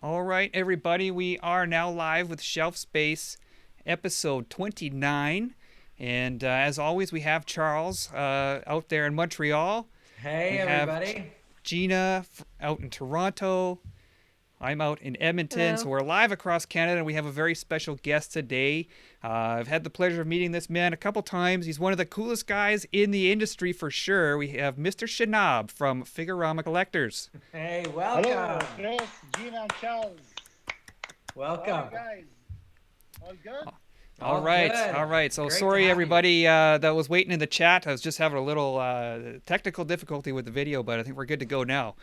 All right, everybody, we are now live with Shelf Space, episode 29. And as always, we have Charles out there in Montreal. Hey We have everybody. Gina out in Toronto. I'm out in Edmonton, so Hello. we're live across Canada, and we have a very special guest today. I've had the pleasure of meeting this man a couple times. He's one of the coolest guys in the industry for sure. We have Mr. Shanab from Figurama Collectors. Hey, Hello, welcome. Chris, Gina, and Charles. How are you Welcome. guys? All good? All All right, good. all right. So Great to sorry, have you. everybody that was waiting in the chat. I was just having a little technical difficulty with the video, but I think we're good to go now.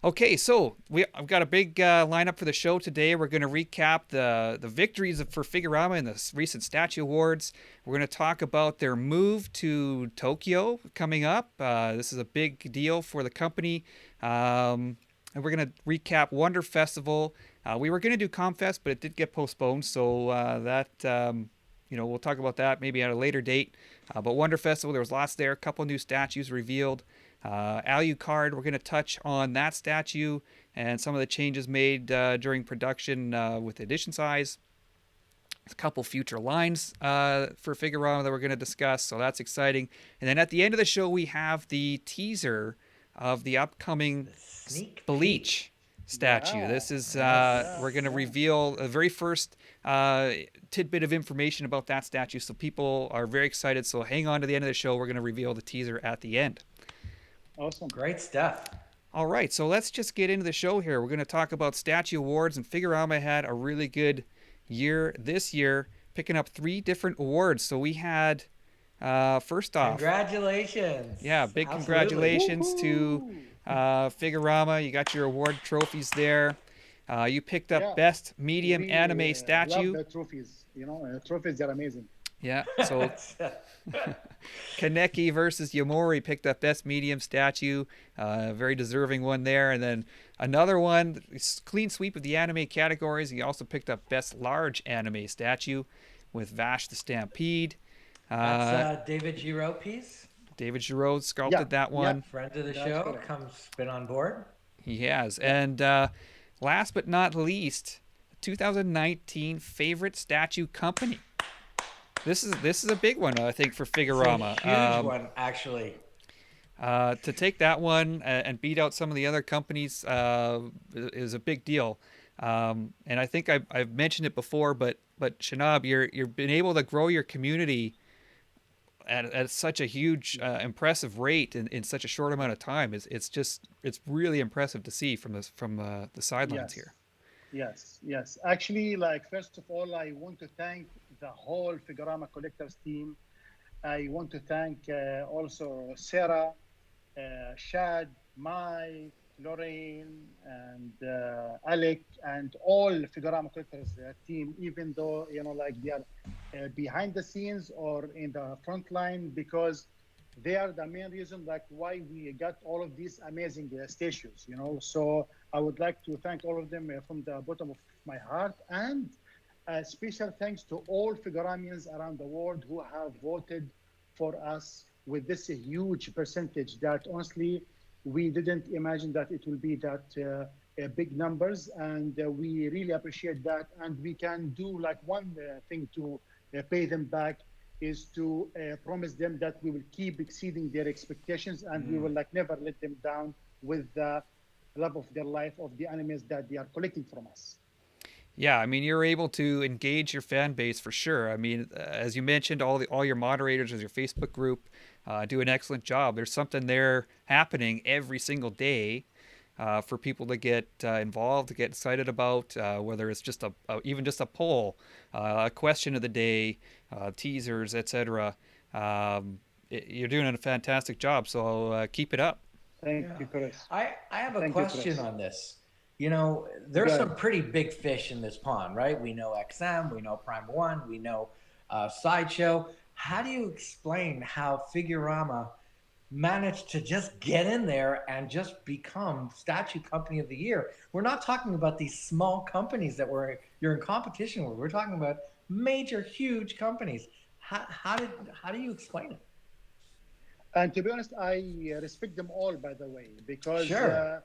Okay, so I've got a big lineup for the show today. We're going to recap the victories for Figurama in the recent Statue Awards. We're going to talk about their move to Tokyo coming up. This is a big deal for the company. And we're going to recap Wonder Festival. We were going to do Comfest, but it did get postponed, so we'll talk about that maybe at a later date. But Wonder Festival, there was lots there. A couple new statues revealed. Alucard, we're going to touch on that statue and some of the changes made during production with edition size. A couple future lines for Figurama that we're going to discuss, so that's exciting. And then at the end of the show, we have the teaser of the upcoming The sneak peek. Bleach statue. Yeah, This is yeah, we're Yes. going to yeah. reveal the very first tidbit of information about that statue, so people are very excited. So hang on to the end of the show. We're going to reveal the teaser at the end. Awesome. Great stuff. All right, so let's just get into the show here. We're going to talk about statue awards, and Figurama had a really good year this year, picking up three different awards. So we had, first off, yeah, Congratulations. big Absolutely. congratulations to Woohoo! Figurama. You got your award trophies there. You picked up Yeah, Best Medium we Anime love Statue. the trophies. Trophies are amazing. Yeah, so Kaneki versus Yamori picked up Best Medium Statue. Very deserving one there. And then another one, clean sweep of the anime categories. He also picked up Best Large Anime Statue with Vash the Stampede. That's Uh, David Giro piece. David Giroux Yeah, sculpted that yeah, one. Friend of the that's show. correct. Comes been on board. He has. Yeah. And last but not least, 2019 favorite statue company. This is a big one, I think, for It's a Figurama. huge one, actually. To take that one and beat out some of the other companies is a big deal. And I think I've mentioned it before, but Shanab, you've been able to grow your community at such a huge, impressive rate in such a short amount of time. It's really impressive to see from the sidelines Yes, here. yes. Actually, like, first of all, I want to thank the whole Figurama Collectors team. I want to thank also Sarah, Shad, Mai, Lorraine, and Alec, and all Figurama Collectors team, even though, like, they are behind the scenes or in the front line, because they are the main reason, like, why we got all of these amazing statues. So I would like to thank all of them from the bottom of my heart, and special thanks to all Figuramians around the world who have voted for us with this huge percentage that honestly we didn't imagine that it will be that big numbers, and we really appreciate that. And we can do like one thing to pay them back is to promise them that we will keep exceeding their expectations, and we will like never let them down with the love of their life of the animes that they are collecting from us. Yeah, I mean, you're able to engage your fan base for sure. I mean, as you mentioned, all your moderators of your Facebook group do an excellent job. There's something there happening every single day for people to get involved, to get excited about, whether it's even just a poll, a question of the day, teasers, etc. You're doing a fantastic job, so keep it up. Thank Yeah. you, Chris. I have a Thank you, question Chris. on this. There's some Good. pretty big fish in this pond, right? We know XM, we know Prime One, we know Sideshow. How do you explain how Figurama managed to just get in there and just become Statue Company of the Year? We're not talking about these small companies that you're in competition with. We're talking about major, huge companies. How do you explain it? And to be honest, I respect them all, by the way, because Sure.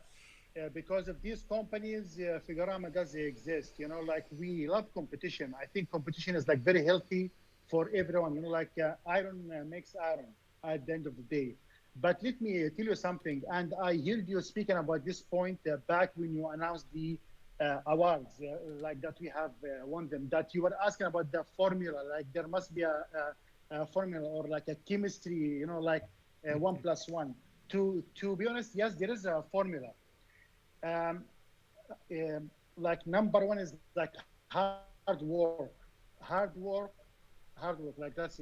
because of these companies, Figurama does exist. Like we love competition. I think competition is like very healthy for everyone. Like iron makes iron at the end of the day. But let me tell you something. And I heard you speaking about this point back when you announced the awards, like that we have won them. That you were asking about the formula. Like there must be a formula or like a chemistry. Like one plus one. To be honest, yes, there is a formula. um, like number one is like hard work, hard work, hard work. Like that's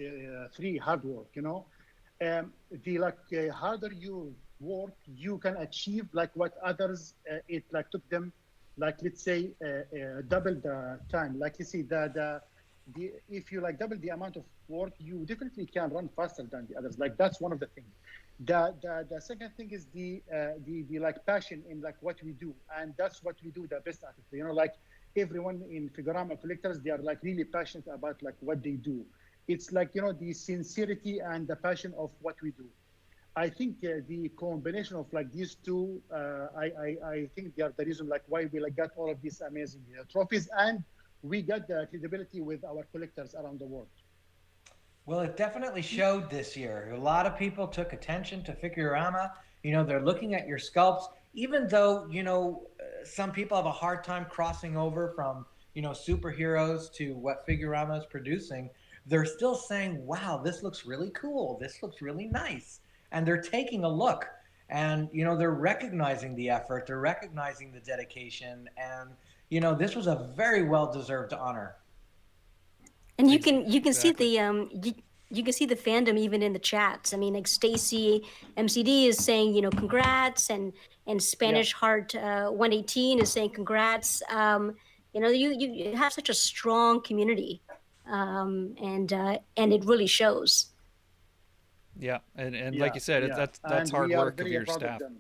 three hard work. The like harder you work, you can achieve like what others it like took them, like let's say double the time. Like you see the if you like double the amount of work, you definitely can run faster than the others. Like that's one of the things. The second thing is the like passion in like what we do, and that's what we do the best at it. Like everyone in Figurama Collectors, they are like really passionate about like what they do. It's like the sincerity and the passion of what we do. I think the combination of like these two, I think they are the reason like why we like got all of these amazing trophies, and we got the credibility with our collectors around the world. Well, it definitely showed this year. A lot of people took attention to Figurama. They're looking at your sculpts, even though, some people have a hard time crossing over from, superheroes to what Figurama is producing. They're still saying, wow, this looks really cool. This looks really nice. And they're taking a look and, they're recognizing the effort, they're recognizing the dedication. And, this was a very well deserved honor. And you can see Exactly. you can see the fandom even in the chats. I mean, like Stacy MCD is saying, congrats, and Yeah. Spanish Heart 118 is saying congrats. You have such a strong community, and it really shows. Yeah, and like Yeah, you said, yeah, that's and hard we are work of very your proud of staff. them.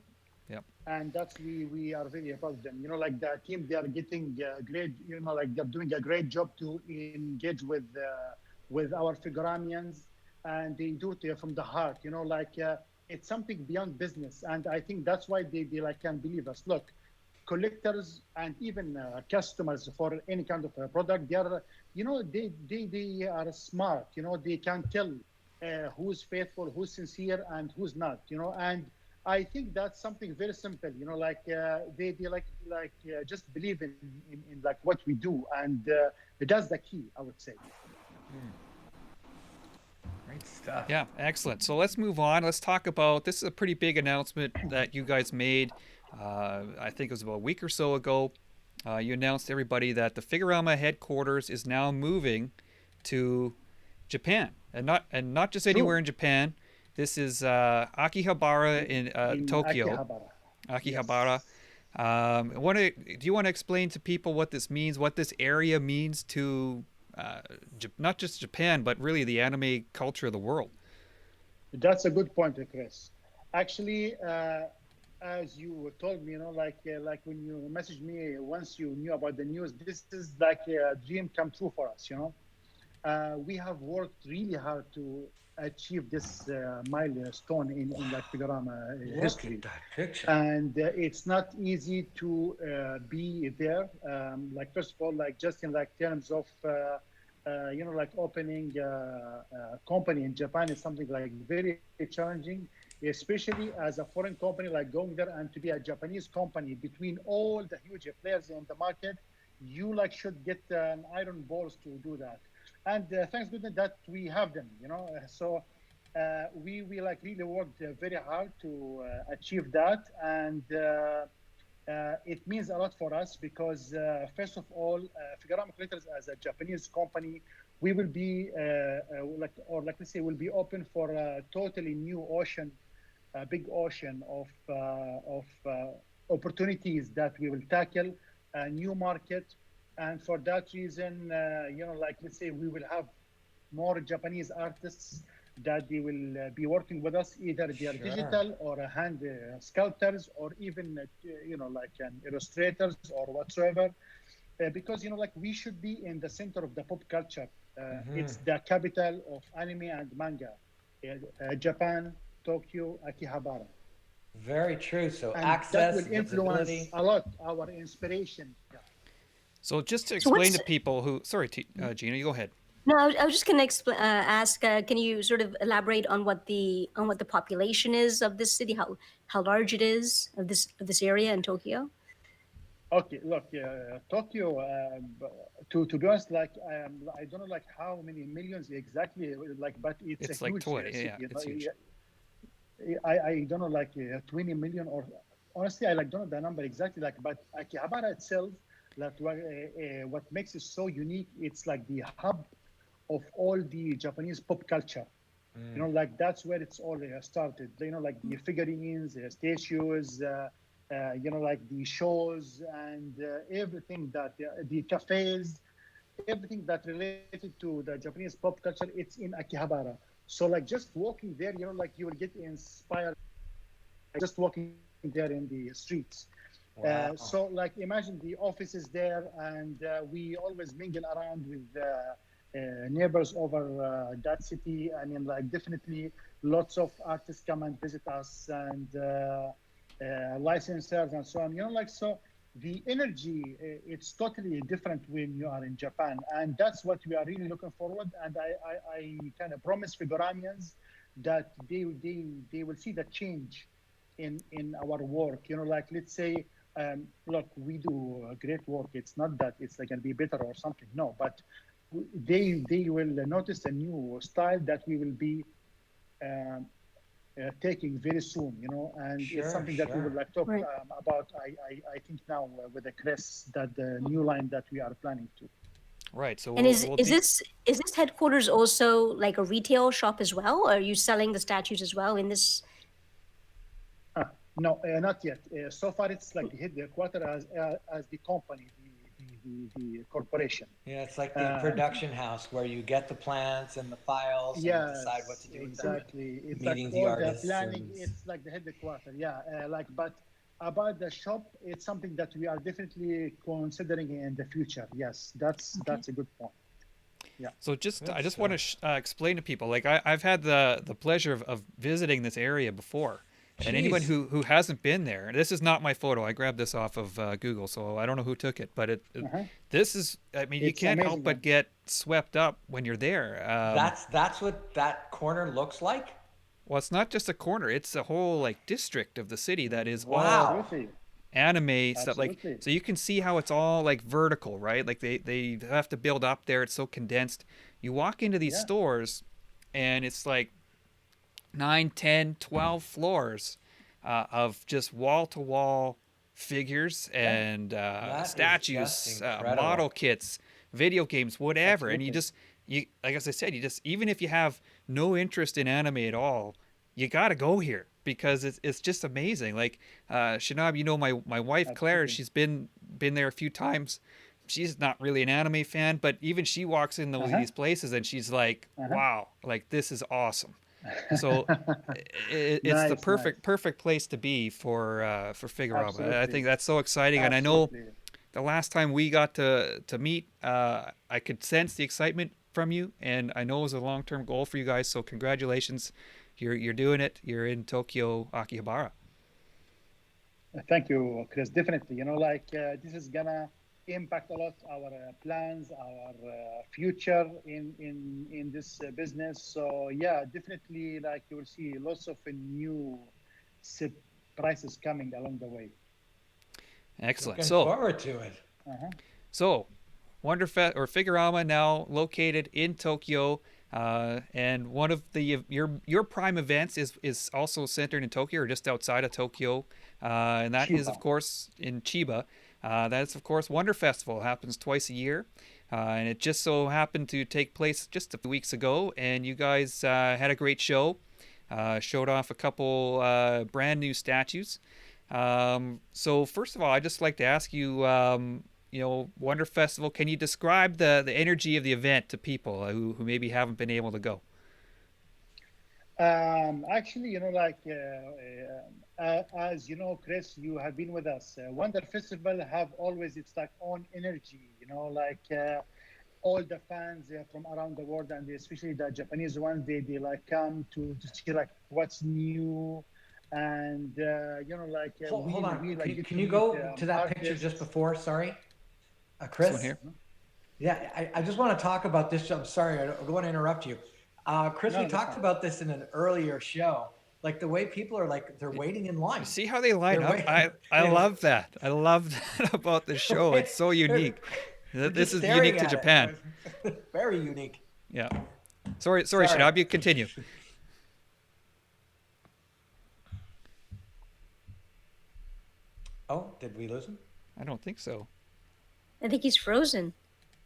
Yep. And that's we are very proud of them. Like the team, they are getting great. Like they're doing a great job to engage with our Figuramians, and they do it from the heart. Like it's something beyond business, and I think that's why they like can believe us. Look, collectors and even customers for any kind of product, they are they are smart. They can tell who's faithful, who's sincere, and who's not. And I think that's something very simple. Like they like just believe in like what we do, and that's the key, I would say. Great stuff. Yeah, excellent. So let's move on. Let's talk about this is a pretty big announcement that you guys made. I think it was about a week or so ago. You announced to everybody that the Figurama headquarters is now moving to Japan, and not just anywhere True. in Japan. This is Akihabara in In Tokyo. Akihabara. Akihabara. Yes. Do you want to explain to people what this means, what this area means to not just Japan, but really the anime culture of the world? That's a good point, Chris. Actually, as you told me, like when you messaged me once you knew about the news, this is like a dream come true for us. We have worked really hard to achieve this milestone in like Figurama Look at history, that picture. and it's not easy to be there. Like first of all, like just in like terms of like opening a company in Japan is something like very challenging, especially as a foreign company, like going there and to be a Japanese company between all the huge players in the market. You like should get iron balls to do that, and thanks goodness that we have them. So we like really worked very hard to achieve that, and it means a lot for us because first of all, Figurama Collectors as a Japanese company, we will be like, or like let's say, will be open for a totally new ocean, a big ocean of opportunities that we will tackle, a new market, and for that reason, like let's say, we will have more Japanese artists that they will be working with us. Either they are Sure. digital or hand sculptors or even like illustrators or whatsoever. Because like we should be in the center of the pop culture. It's the capital of anime and manga. Japan, Tokyo, Akihabara. Very true. So and that access, will influence visibility. a lot our inspiration. Yeah. So just to So explain what's to people who, sorry, Gina, you go ahead. no? I was just going to ask. Can you sort of elaborate on what the population is of this city? How large it is of this area in Tokyo? Okay, look, Tokyo. To be honest, like I don't know like how many millions exactly, like, but it's a It's like huge 20. city. Yeah, it's huge. I don't know like 20 million or honestly I like don't know the number exactly like, but Akihabara itself, like what makes it so unique, it's like the hub of all the Japanese pop culture. You know, like that's where it's all started. You know, like the figurines, statues, you know, like the shows and everything that the cafes, everything that related to the Japanese pop culture, it's in Akihabara. So like just walking there, you know, like you will get inspired just walking there in the streets. So Wow. like imagine the offices there, and we always mingle around with neighbors over that city. I mean, like definitely lots of artists come and visit us, and licensors and so on. You know, like so the energy it's totally different when you are in Japan, and that's what we are really looking forward. And I kind of promise Figuramians that they will see the change in our work. You know, like let's say, look, we do great work. It's not that it's like gonna be better or something. No, but they will notice a new style that we will be um, taking very soon. You know, and it's Sure, something that we would sure. like talk Right. about. I think now with the Chris that the new line that we are planning to. Right. So And we'll be, is this headquarters also like a retail shop as well? Or are you selling the statues as well in this? No, not yet. So far, it's like the quarter as the company, the corporation. Yeah, it's like the Uh, production house where you get the plans and the files and decide what yes, to do with them and exactly. It's like meeting the all the artists planning. and It's like the headquarter. Yeah, like but about the shop, it's something that we are definitely considering in the future. Yes, Okay. that's a good point. Yeah. so just good I just want to stuff. explain to people, like I've had the pleasure of visiting this area before, and anyone Jeez. who hasn't been there, and this is not my photo. I grabbed this off of Google, so I don't know who took it, but Uh-huh. this is. I mean, you It's can't help amazing but one. get swept up when you're there. That's what that corner looks like? Well, it's not just a corner; it's a whole like district of the city that is all Wow. Absolutely, anime stuff. Like, absolutely. so you can see how it's all like vertical, right? Like they have to build up there. It's so condensed. You walk into these Yeah, stores, and it's like 9, 10, 12 floors of just wall to wall figures yeah, and That is just statues, model incredible. kits, video games, whatever. And absolutely. you like as I said, you just, even if you have no interest in anime at all, you got to go here because it's just amazing. Like Shanab, you know my wife Claire, Absolutely. she's been there a few times. She's not really an anime fan, but even she walks in Uh-huh. these places and she's like, Uh-huh. "Wow, like this is awesome." So it's the Nice, nice. perfect place to be for Figurama. I think Absolutely. that's so exciting, and I know Absolutely. the last time we got to meet, I could sense the excitement from you, and I know it was a long term goal for you guys. So congratulations, you're doing it. You're in Tokyo, Akihabara. Thank you, Chris. Definitely. You know, like this is gonna impact a lot our plans, our future in this business. So yeah, definitely. Like you will see lots of new surprises coming along the way. Excellent. Looking So forward to it. Uh-huh. So, Wonderfest or Figurama now located in Tokyo, and one of the your prime events is also centered in Tokyo or just outside of Tokyo, and that is of Chiba. course in Chiba. That's of course Wonder Festival. It happens twice a year, and it just so happened to take place just a few weeks ago. And you guys had a great show, showed off a couple brand new statues. So first of all, I'd just like to ask you, Wonder Festival, can you describe the energy of the event to people who maybe haven't been able to go? Actually, you know, like as you know, Chris, you have been with us. Wonder Festival have always its like own energy. You know, like all the fans from around the world, and especially the Japanese ones, they like come to see like what's new, and like Hold on. we like get Can to you meet go to that picture just artists. before? Sorry, This one Chris. here. Yeah, I just want to talk about this. I'm sorry, I don't want to interrupt you. Chris, we No, that's talked fine. about this in an earlier show. Like the way people are like, they're waiting in You line. see how they line They're up? waiting. I love that. I love that about the show. It's so They're, unique. they're This just is unique staring to at it. Japan. Very unique. Yeah. Sorry, Sorry. Shanab, you continue. Oh, did we lose him? I don't think so. I think he's frozen.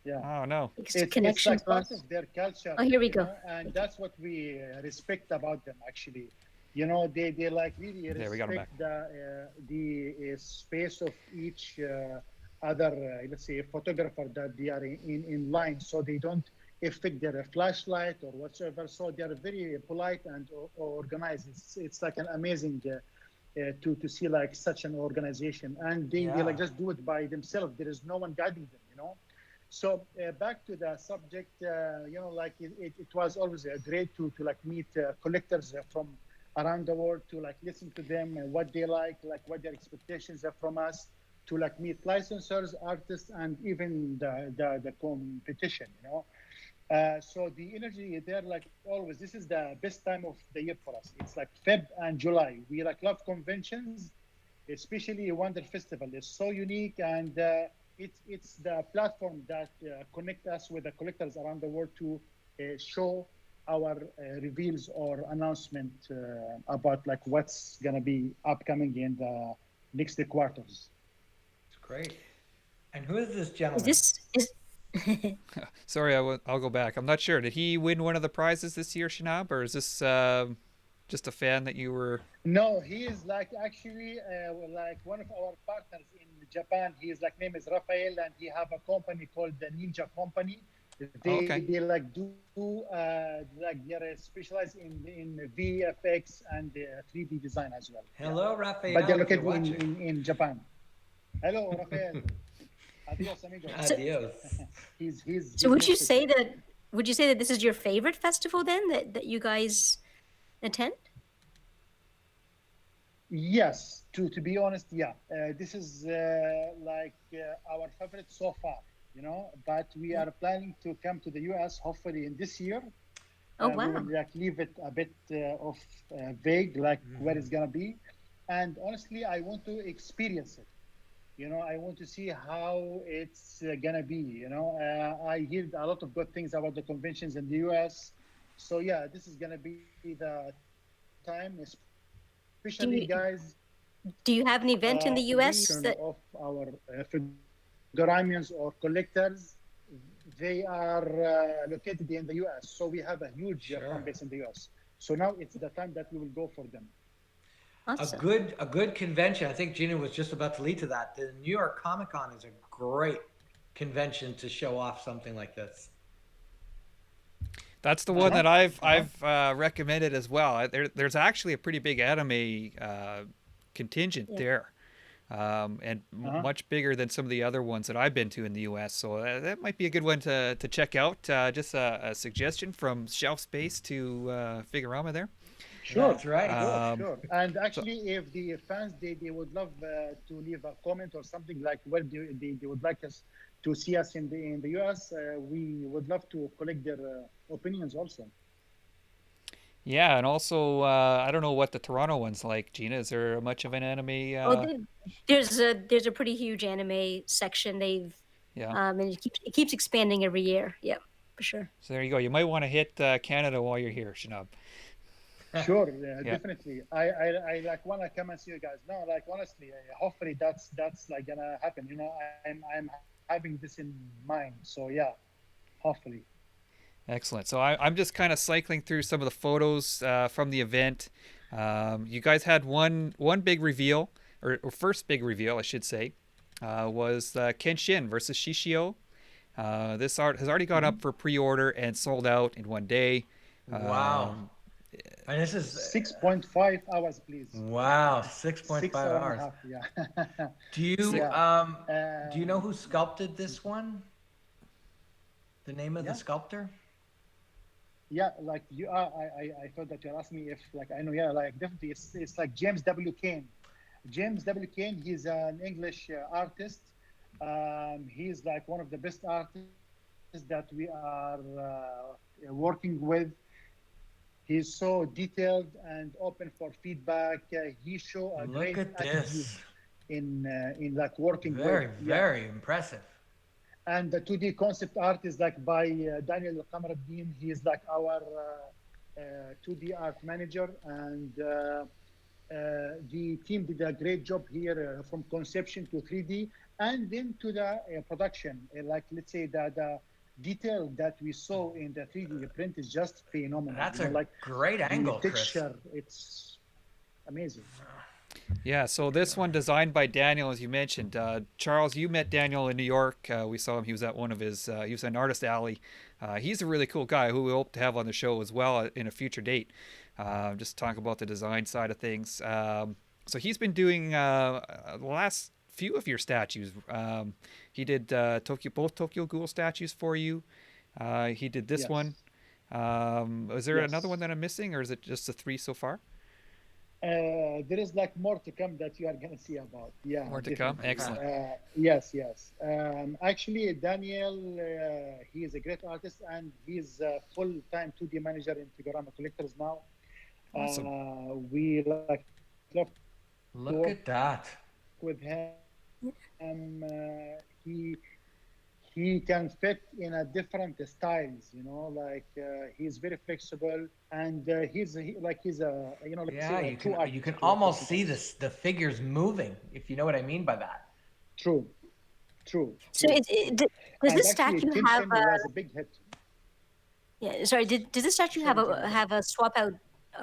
Yeah. Oh no. His It's connection's like part lost. of their culture, Oh, here we go. and that's what we respect about them. Actually, they like really There, we got him back. respect the space of each other, let's say, photographer that they are in line, so they don't affect their flashlight or whatsoever. So they are very polite and organized. It's like an amazing. To see like such an organization, and they like just do it by themselves. There is no one guiding them. So back to the subject, like it was always great to like meet collectors from around the world, to like listen to them and what they like what their expectations are from us, to like meet licensors, artists, and even the competition. So the energy there, like always, this is the best time of the year for us. It's like Feb and July. We like love conventions, especially Wonder Festival. It's so unique, and it's the platform that connect us with the collectors around the world to show our reveals or announcement about like what's gonna be upcoming in the next quarters. It's great. And who is this Is gentleman? this is Sorry, I'll go back. I'm not sure. Did he win one of the prizes this year, Shanab, or is this just a fan that you were? No, he is like actually like one of our partners in Japan. He is like name is Rafael, and he have a company called the Ninja Company. Oh, okay. They like do like they're specialized in VFX and 3D design as well. Hello, Raphael. But they're If you're located watching. in Japan. Hello, Rafael. Adios, amigo. Adios. so would you next say week. that this is your favorite festival then that you guys attend? Yes, to be honest, yeah. This is like our favorite so far, But we are planning to come to the US hopefully in this year. Oh We wow. will like leave it a bit of vague, like where it's gonna be. And honestly, I want to experience it. I want to see how it's gonna be. I hear a lot of good things about the conventions in the US. So yeah, this is gonna be the time, Do especially you guys. do you have an event in the US We that of our Figuramians or collectors, they are located in the US. So we have a huge fan base in the US. So now it's the time that we will go for them. awesome? A good convention. I think Gina was just about to lead to that. The New York Comic Con is a great convention to show off something like this. That's the one that Uh-huh. I've recommended as well. There's actually a pretty big anime contingent Yeah. there, and Uh-huh. much bigger than some of the other ones that I've been to in the U.S. So that might be a good one to check out. Just a suggestion from Shelf Space to Figurama there. Sure, That's right. sure, Um, sure. And so actually, if the fans they would love to leave a comment or something like where they would like us to see us in the US, we would love to collect their opinions also. yeah, and also I don't know what the Toronto one's like. Gina, is there much of an anime? Oh, there's a pretty huge anime section. Yeah. And it keeps expanding every year. Yeah, for sure. So there you go. You might want to hit Canada while you're here, Shanab. Sure, Yeah. definitely. I like wanna come and see you guys. No, like honestly, hopefully that's like gonna happen. I'm having this in mind. So yeah, hopefully. Excellent. So I'm just kind of cycling through some of the photos from the event. You guys had one big reveal, or first big reveal, I should say, was Kenshin versus Shishio. This art has already gone Mhm. up for pre-order and sold out in one day. Wow. Um, And this is 6.5 hours, please. wow, Six 6.5 hour and a hours. half. Yeah. Do you Yeah. do you know who sculpted this one? The name of the Yeah. sculptor? Yeah, like you are. I thought that you're asking me if like I know. Yeah, like definitely, it's like James W. Kane. James W. Kane. He's an English artist. He's like one of the best artists that we are working with. He's so detailed and open for feedback. He show a great Look at attitude this. in like working with. Very, Yeah, very impressive. and the 2D concept art is like by Daniel Qamaruddin. He is like our 2D art manager, and the team did a great job here from conception to 3D, and then to the production. Like let's say that the detail that we saw in the 3D print is just phenomenal. That's You know, a like great the angle, Chris. texture, it's amazing. Yeah, so this one designed by Daniel, as you mentioned. Charles, you met Daniel in New York. We saw him. He was at one of his. He was an artist alley. He's a really cool guy who we hope to have on the show as well in a future date. Just talk about the design side of things. So he's been doing the last few of your statues. He did both Tokyo Ghoul statues for you. He did this one. Yes, Is there another one yes. that I'm missing, or is it just the three so far? There is like more to come that you are gonna see about. Yeah, More to come. definitely. Excellent. Yes, yes. Actually, Daniel, he is a great artist and he's a full-time 2D manager in Figurama Collectors now. Awesome. We like love to work with him. Look at that. He can fit in a different styles, you know, like he's very flexible and he's a like say Yeah, a true you can artist to work with, almost you see know. this the figures moving, if you know what I mean by that. True, true, So true, does and this actually statue have Kenshin was a big hit. yeah, sorry, did this statue Sorry, Jenny, go ahead. have a swap out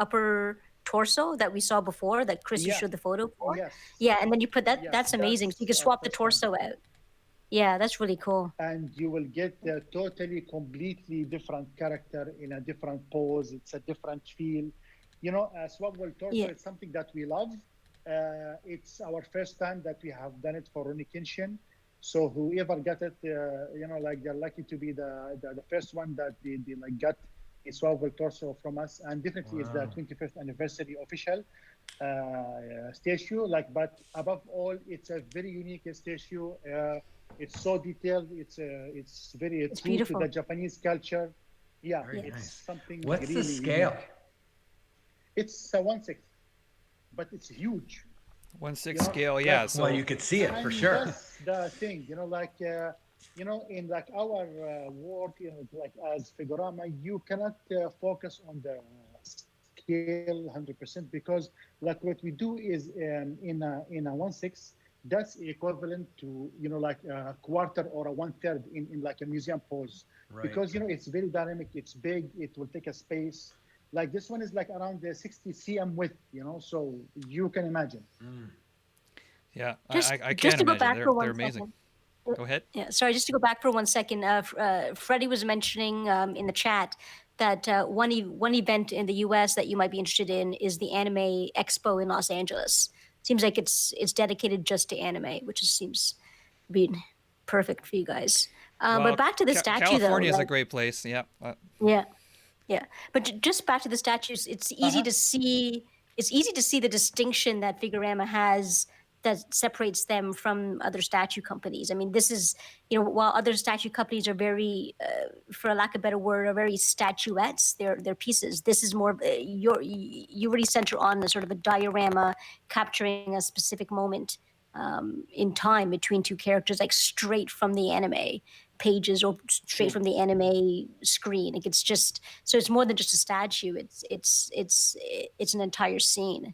upper torso that we saw before that Chris you Yeah, showed the photo for? yes, Yeah, and then you put that yes, that's amazing. So you that's can swap the first time. torso out. Yeah, that's really cool. And you will get a totally completely different character in a different pose. It's a different feel. You know, swappable torso Yeah. is something that we love. It's our first time that we have done it for Ronnie Kenshin. So whoever got it, you know, like they're lucky to be the first one that they like got a swappable torso from us. And definitely it's the Wow. 25th anniversary official statue. Like, but above all, it's a very unique statue. It's so detailed. It's very It's true to the beautiful. Japanese culture. Yeah, Very Yeah. it's nice. something What's the really scale? unique. It's a 1/6, but it's huge. One You six know, scale. like, Yeah. Well, So you could see it for and sure. that's the thing. You know, like you know, in like our work, you know, like as Figurama, you cannot focus on the scale 100% because like what we do is in a 1/6, that's equivalent to like a quarter or a 1/3 in like a museum pose Right. because it's very dynamic, it's big, it will take a space. Like this one is like around the 60 cm width, so you can imagine. Mm. yeah, Just I just can't to go imagine. back for They're one amazing. second. Go ahead. Yeah, sorry, just to go back for 1 second. Freddie was mentioning in the chat that one event in the U.S. that you might be interested in is the Anime Expo in Los Angeles. Seems like it's dedicated just to anime, which seems to be perfect for you guys. But Well, back to the statue, though. California is a Like, great place. Yeah. yeah, yeah. But just back to the statues, Uh-huh. it's easy to see the distinction that Figurama has that separates them from other statue companies. I mean, this is, while other statue companies are very, for lack of a better word, are very statuettes, they're pieces. This is more of you really center on the sort of a diorama capturing a specific moment in time between two characters, like straight from the anime pages or straight True. from the anime screen. Like it's just so it's more than just a statue. It's an entire scene.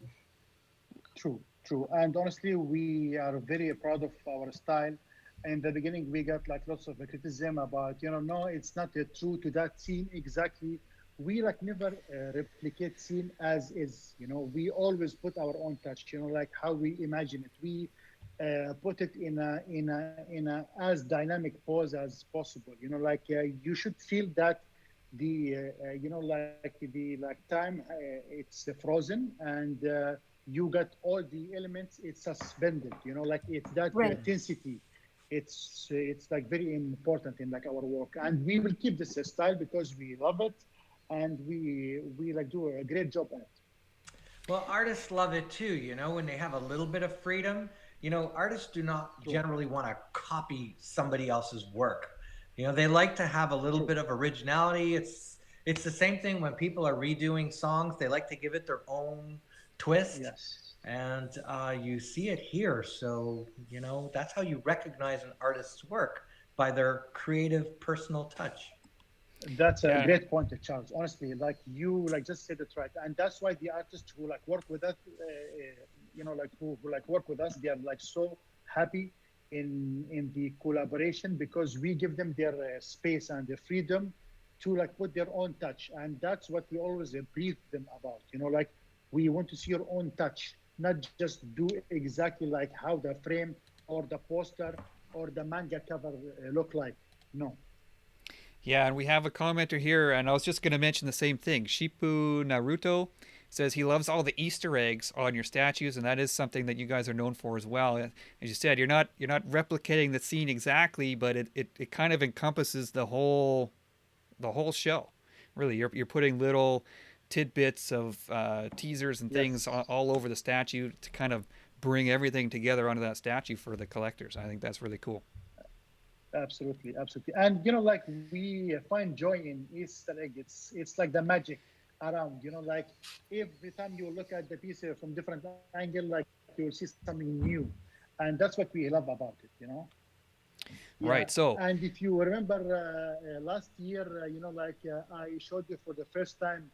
True, true. And honestly, we are very proud of our style. In the beginning, we got like lots of criticism about, no, it's not true to that scene exactly. We like never replicate scene as is. We always put our own touch. Like how we imagine it. We put it in a as dynamic pose as possible. Like you should feel that the like the like time it's frozen and you got all the elements, it's suspended, like it's that Right. intensity. It's like very important in like our work, and we will keep this style because we love it. and we like do a great job at it. Well, artists love it too, when they have a little bit of freedom. Artists do not True, generally want to copy somebody else's work. They like to have a little true. bit of originality. It's the same thing when people are redoing songs. They like to give it their own twist, Yes. and you see it here. So, that's how you recognize an artist's work, by their creative personal touch. That's a Yeah. great point, Charles. Honestly, like you like just said it right, and that's why the artists who like work with us, like who like work with us, they are like so happy in the collaboration because we give them their space and their freedom to like put their own touch, and that's what we always brief them about. Like we want to see your own touch, not just do exactly like how the frame or the poster or the manga cover look like. No. Yeah, and we have a commenter here, and I was just going to mention the same thing. Shipu Naruto says he loves all the Easter eggs on your statues, and that is something that you guys are known for as well. As you said, you're not replicating the scene exactly, but it kind of encompasses the whole show. Really, you're putting little tidbits of teasers and things Yes. all over the statue to kind of bring everything together onto that statue for the collectors. I think that's really cool. Absolutely, absolutely. And like we find joy in Easter egg. It's like the magic around. Like every time you look at the piece from different angle, like you will see something new, and that's what we love about it. Yeah. Right. So, And if you remember last year, I showed you for the first time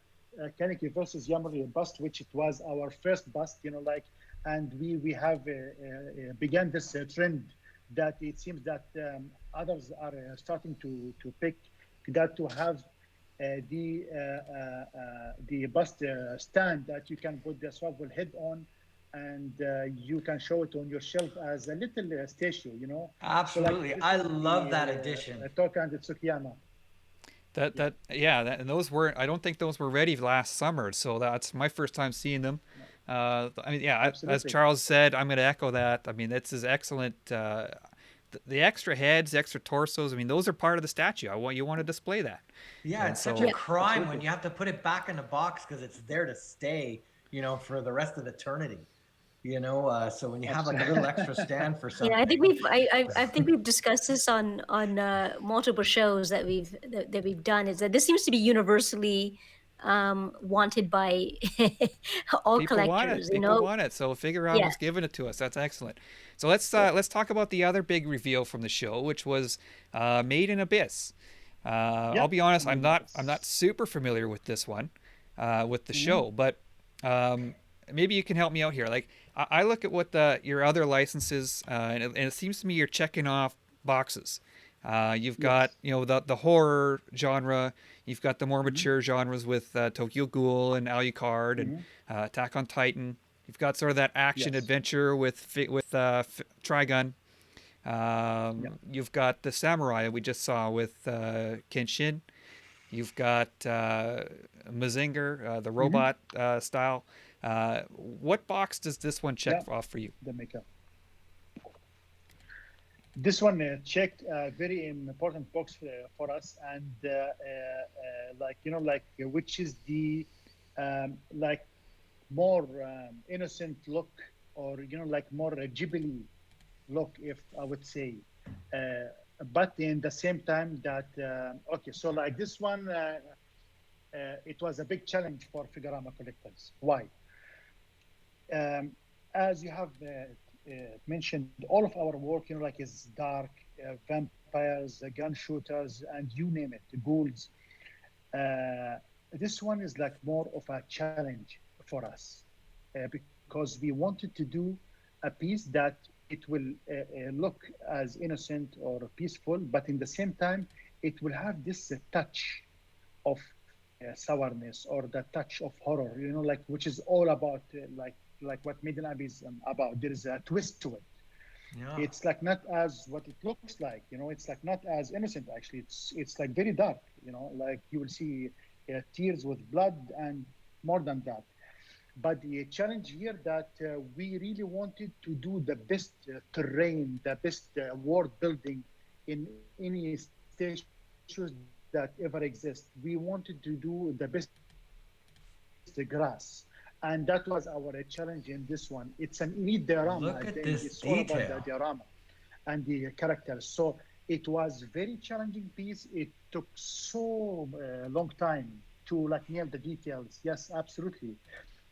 Kaneki versus Yamuri bust, which it was our first bust. And we have began this trend that it seems that others are starting to pick that to have the bust stand that you can put the swivel head on, and you can show it on your shelf as a little statue. So like Absolutely. this I is love that the addition. Toka and the Tsukiyama. That Yeah. that yeah, and those weren't. I don't think those were ready last summer, so that's my first time seeing them. No, I mean, yeah, as absolutely. Charles said, I'm going to echo that. I mean, this is excellent. The extra heads, the extra torsos. I mean, those are part of the statue. You want to display that, Yeah, and it's such a Yeah. so crime when Absolutely. you have to put it back in the box because it's there to stay, for the rest of eternity. So when you have like a little extra stand for Yeah, I think something. I think we've discussed this on multiple shows that we've done. Is that this seems to be universally wanted by all people want it. collectors. People want it. So Yeah. Figurama's giving it to us. That's excellent. So let's Good. let's talk about the other big reveal from the show, which was Made in Abyss. I'll Yeah. be honest, I'm Made in not Abyss. super familiar with this one, with the Mhm. show, but um, maybe you can help me out here. Like I look at what your other licenses, and it seems to me you're checking off boxes. You've got Yes. the horror genre. You've got the more Mhm. mature genres with Tokyo Ghoul and Alucard and Mhm. Attack on Titan. You've got sort of that action Yes. adventure with Trigun. Yeah. You've got the samurai we just saw with Kenshin. You've got Mazinger, the Mhm. robot style. What box does this one check Yeah. off for you? The makeup. This one checked a very important box for us, and like like which is the like more innocent look, or like more Ghibli look, if I would say. Uh, but in the same time that okay, so like this one, it was a big challenge for Figurama collectors. Why? Um, as you have mentioned, all of our work, like is dark, vampires, gun shooters, and you name it, ghouls. Uh, this one is like more of a challenge for us because we wanted to do a piece that it will look as innocent or peaceful, but in the same time, it will have this touch of sourness or the touch of horror, like which is all about like what Maiden Abbey is about. There is a twist to it. Yeah. It's like not as what it looks like. It's like not as innocent. Actually, it's like very dark. Like you will see tears with blood and more than that. But the challenge here that we really wanted to do the best terrain, the best world building in any statues that we that ever exist. We wanted to do the best grass, and that was our challenge in this one. It's an elite diorama. Look I at think this it's all about the detail. diorama and the characters. So it was very challenging piece. It took so long time to like nail the details. Yes, absolutely.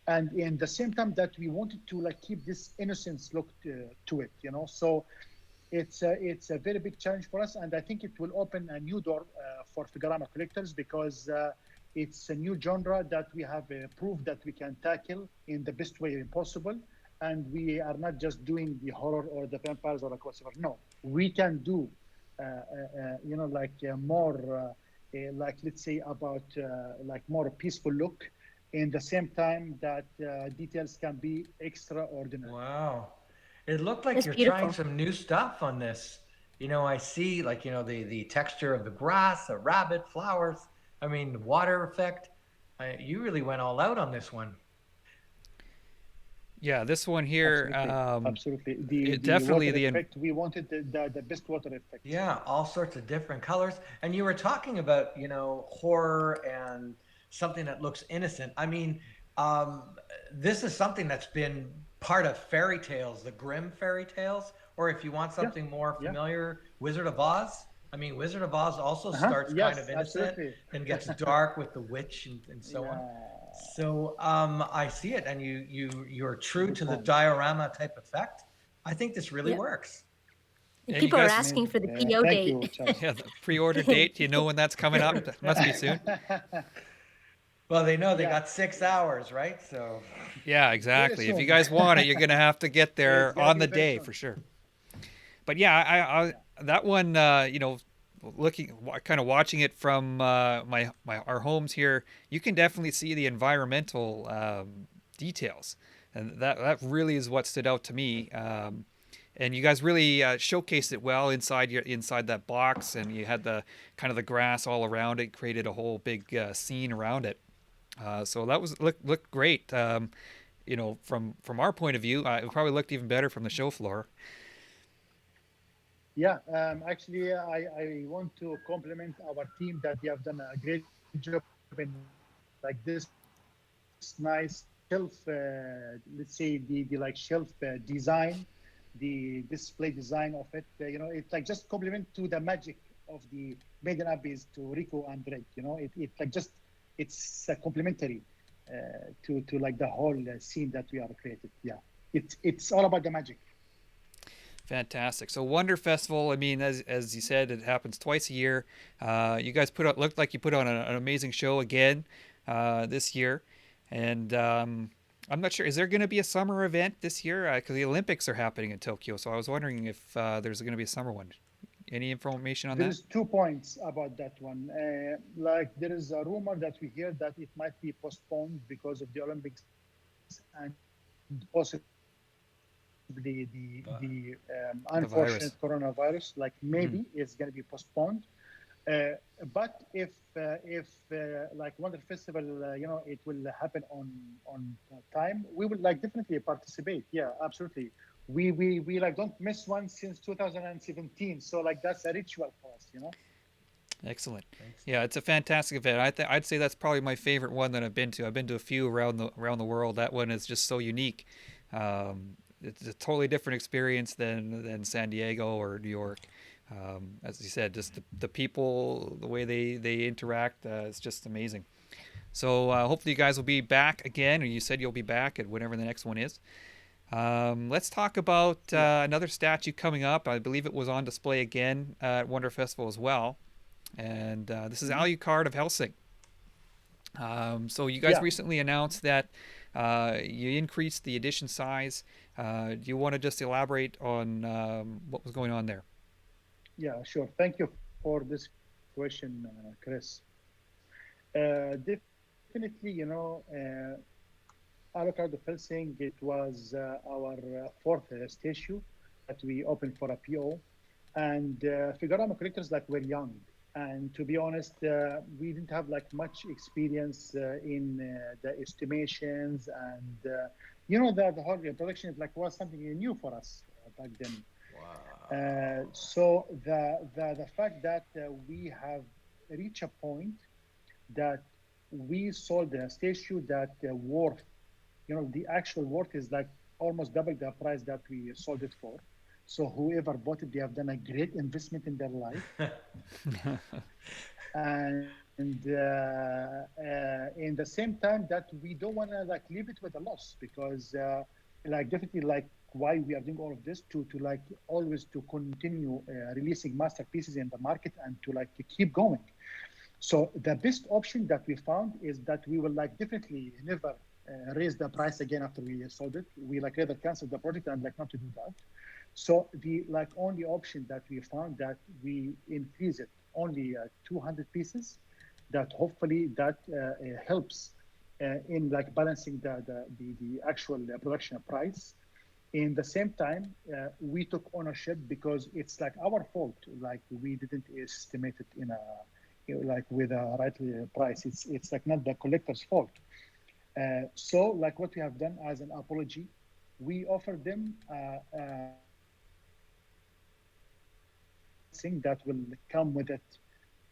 And in the same time that we wanted to like keep this innocence look to it, you know. So it's a very big challenge for us, and I think it will open a new door for Figurama collectors because it's a new genre that we have proved that we can tackle in the best way possible. And we are not just doing the horror or the vampires or like whatever. No, we can do, you know, like more, like let's say about like more peaceful look, in the same time that details can be extraordinary. Wow. It looked like It's you're trying beautiful. some new stuff on this. I see like, the texture of the grass, a rabbit, flowers. I mean, water effect. You really went all out on this one. Yeah, this one here, Absolutely, absolutely. it The definitely water the effect, we wanted the best water effect. Yeah, all sorts of different colors. And you were talking about, horror and something that looks innocent. I mean, um, this is something that's been part of fairy tales, the Grimm fairy tales, or if you want Yeah, something more yeah. familiar, Wizard of Oz. I mean, Wizard of Oz also starts kind of Yes, innocent, absolutely. then gets dark with the witch and so on. Yeah, So I see it, and you're true good to the point. diorama type effect. I think this really Yeah. works. And and you people are guys, asking Amazing. for the PO Thank date. you, Charles. yeah, the pre-order date. You know when that's coming up? That must be soon. Well, they know they Yeah, got 6 hours, right? So, Yeah, very exactly. If you soon. guys want it, you're gonna have to get It's there gonna on be the very day soon. for sure. But yeah, Yeah, that one, kind of watching it from my our homes here, you can definitely see the environmental details, and that really is what stood out to me. And you guys really showcased it well inside that box, and you had the kind of the grass all around it, created a whole big scene around it. So that was looked great. From our point of view, it probably looked even better from the show floor. yeah. Actually, I want to compliment our team that they have done a great job in like this nice shelf, let's say the like shelf design, the display design of it. It's like just compliment to the magic of the Maiden Abbeys to Rico and Drake. It like just it's complementary to like the whole scene that we are created. Yeah, it's all about the magic. Fantastic. So Wonder Festival. I mean, as you said, it happens twice a year. You guys looked like you put on an amazing show again this year, and I'm not sure. Is there going to be a summer event this year? Because the Olympics are happening in Tokyo, so I was wondering if there's going to be a summer one. Any information on There that? is 2 points about that one. Like there is a rumor that we hear that it might be postponed because of the Olympics and possibly the but The unfortunate virus. coronavirus. Like maybe Hmm. it's going to be postponed. Uh, but if like Wonder Festival, it will happen on time, we will like definitely participate. Yeah, absolutely. We like don't miss one since 2017. So like that's a ritual for us. Excellent. thanks. Yeah, it's a fantastic event. I'd say that's probably my favorite one that I've been to. I've been to a few around the world. That one is just so unique. It's a totally different experience than San Diego or New York. As you said, just the people, the way they interact, it's just amazing. So hopefully you guys will be back again, or you said you'll be back at whatever the next one is. Let's talk about Yeah. another statue coming up. I believe it was on display again at Wonder Festival as well, and this is Mhm. Alucard of Helsing. So you guys Yeah. recently announced that you increased the edition size. Do you want to just elaborate on what was going on there? Yeah, sure. Thank you for this question, Chris. Definitely, Avocado Felsing, it was our fourth statue that we opened for a PO. And Figurama collectors like were young. And to be honest, we didn't have like much experience in the estimations and the whole production is like was something new for us back then. Wow. So the fact that we have reach a point that we sold a statue that worth, the actual worth is like almost double the price that we sold it for. So whoever bought it, they have done a great investment in their life. And in the same time that we don't want to like leave it with a loss, because like definitely like why we are doing all of this to like always to continue releasing masterpieces in the market and to like keep going. So the best option that we found is that we will like definitely never raise the price again after we sold it. We like rather cancel the project and like not to do that. So the like only option that we found that we increase it only 200 pieces, that hopefully that helps in like balancing the actual production price. In the same time, we took ownership because it's like our fault. Like we didn't estimate it in a like with a right price. It's like not the collector's fault. So like what we have done as an apology, we offered them thing that will come with it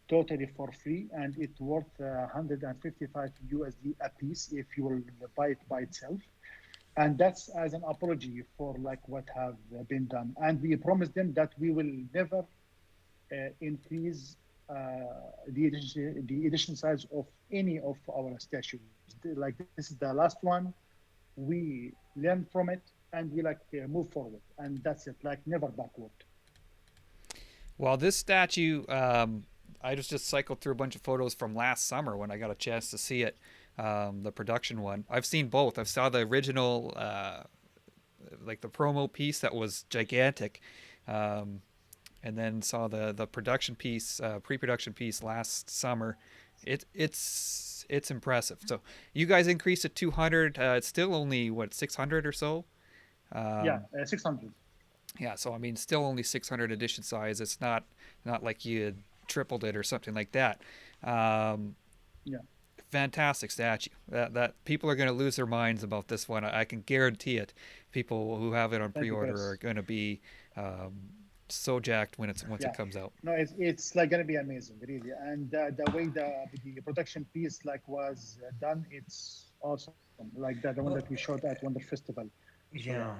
totally for free, and it's worth 155 USD a piece if you will buy it by itself. And that's as an apology for like what have been done. And we promised them that we will never increase the edition size of any of our statues. Like this is the last one. We learn from it and we like move forward, and that's it. Like never backward. Well, this statue, I just cycled through a bunch of photos from last summer when I got a chance to see it, the production one. I've seen both. I saw the original, like the promo piece that was gigantic, and then saw the production piece, pre-production piece last summer. It's impressive. So you guys increased it 200. It's still only what 600 or so. Yeah, 600. Yeah, so I mean, still only 600 edition size. It's not like you had tripled it or something like that. Um, Yeah. Fantastic statue. That people are going to lose their minds about this one. I can guarantee it. People who have it on Thank you, pre-order are Chris. going to be so jacked when once it Yeah. comes out. No, it's like gonna be amazing, really. And the way the production piece like was done, it's awesome. Like the one that Well, we showed at Wonder Festival. So yeah. yeah.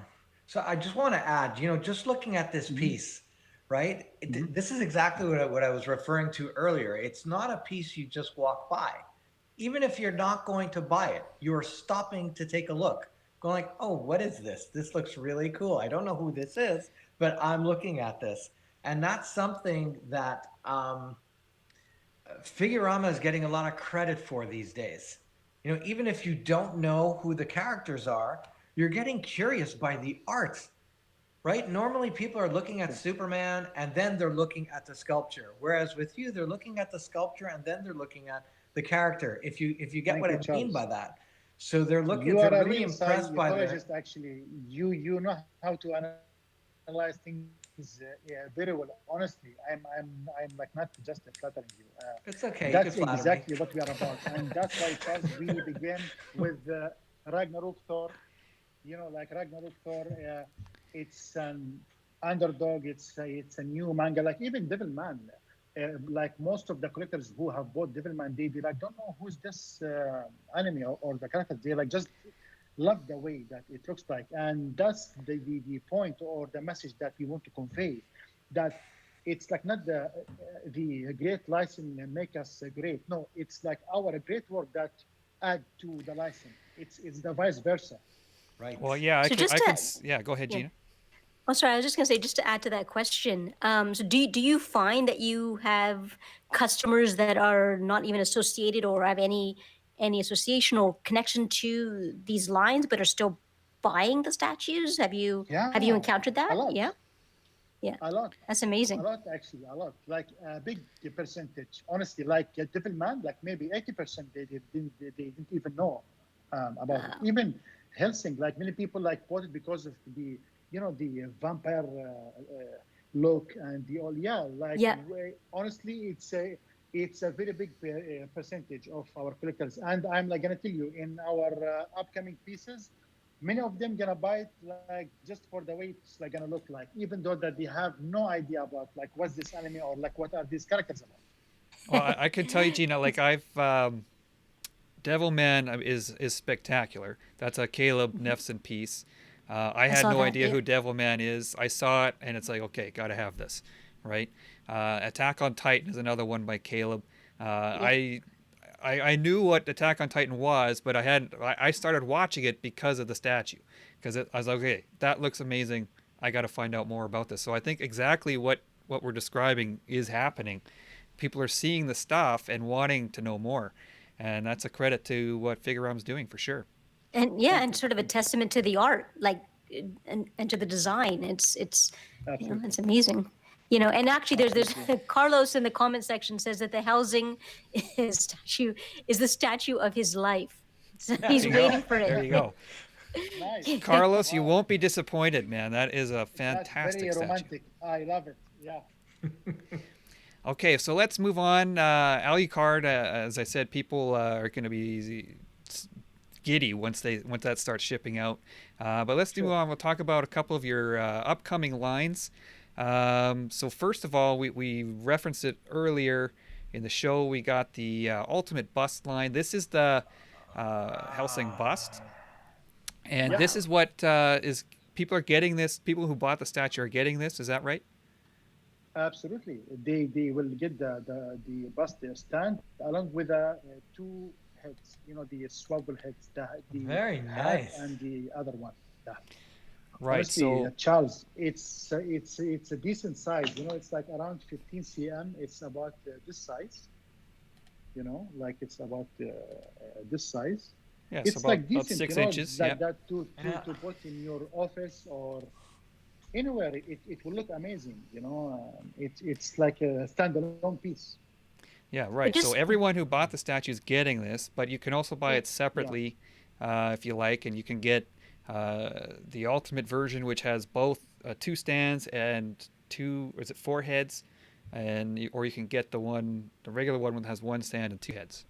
So I just want to add, just looking at this Hmm. piece, right? Hmm. This is exactly what I was referring to earlier. It's not a piece you just walk by. Even if you're not going to buy it, you're stopping to take a look, going like, "Oh, what is this? This looks really cool. I don't know who this is, but I'm looking at this." And that's something that Figurama is getting a lot of credit for these days. Even if you don't know who the characters are, you're getting curious by the art, right? Normally, people are looking at Yeah. Superman and then they're looking at the sculpture. Whereas with you, they're looking at the sculpture and then they're looking at the character. If you get Thank what you, I mean by Charles. that, so they're looking, You they're are a really real impressed by the. psychologist, actually. You know how to analyze things very well. Honestly, I'm like not just flattering you. That's It's okay, you can exactly flatter what we me. are about, and that's why, Charles, we begin with Ragnarok Thor. Like Ragnarok Thor, it's an underdog. It's a new manga. Like even Devilman, like most of the collectors who have bought Devilman, they like don't know who's this anime or the character. They like just love the way that it looks like, and that's the point or the message that we want to convey. That it's like not the great license make us great. No, it's like our great work that add to the license. It's the vice versa. Right. Well, yeah, So just to yeah. Go ahead, yeah. Gina. Oh, sorry. I was just gonna say, just to add to that question. So do you find that you have customers that are not even associated or have any association or connection to these lines, but are still buying the statues? Have you Yeah, encountered a that? lot. Yeah, yeah. A lot, That's a amazing. lot actually, a lot. Like a big percentage. Honestly, like Devilman, like maybe 80% they didn't even know about it. Wow. Even Helsing, like many people like bought it because of the vampire look and the all. Yeah, like Yeah. honestly, it's a very big percentage of our collectors. And I'm like gonna tell you, in our upcoming pieces, many of them gonna buy it like just for the way it's like gonna look like, even though that they have no idea about like what's this anime or like what are these characters about. Well, I can tell you, Gina, like Devilman is spectacular. That's a Caleb Nefson piece. I I had saw no that. idea Yeah. who Devilman is. I saw it, and it's like, okay, gotta have this, right? Attack on Titan is another one by Caleb. Uh, Yeah. I knew what Attack on Titan was, but I hadn't. I started watching it because of the statue, because I was like, okay, that looks amazing. I got to find out more about this. So I think exactly what we're describing is happening. People are seeing the stuff and wanting to know more, and that's a credit to what Figurama's doing for sure. And yeah, Thank and you. sort of a Thank you. testament to the art, like, and to the design. It's Absolutely. it's amazing. And actually, there's Absolutely. Carlos in the comment section says that the housing is statue is the statue of his life. So There he's you go. waiting for There it. you go. Nice. Carlos, you Wow. won't be disappointed, man. That is a That's very fantastic statue. romantic. I love it. Yeah. Okay, so let's move on. Alucard, as I said, people are going to be giddy once that starts shipping out. But let's move Sure. on. We'll talk about a couple of your upcoming lines. So first of all, we referenced it earlier in the show. We got the Ultimate Bust line. This is the Helsing Bust, and Yeah. this is what is people are getting this. People who bought the statue are getting this. Is that right? Absolutely. They will get the bust stand along with two heads. The swivel heads, the Very hat nice. and the other one. Yeah. Right. Honestly, So Charles, it's a decent size. It's like around 15 cm. It's about this size. Like it's about this size. yeah, so It's like about decent. 6 inches. Yeah. Like that to Yeah. put in your office or anywhere. It will look amazing. It's like a standalone piece. Yeah, But right. So just everyone who bought the statue is getting this, but you can also buy Yeah. it Yeah. separately if you like, and you can get the ultimate version, which has both two stands and two, or is it four heads, or you can get the regular one that has one stand and two heads,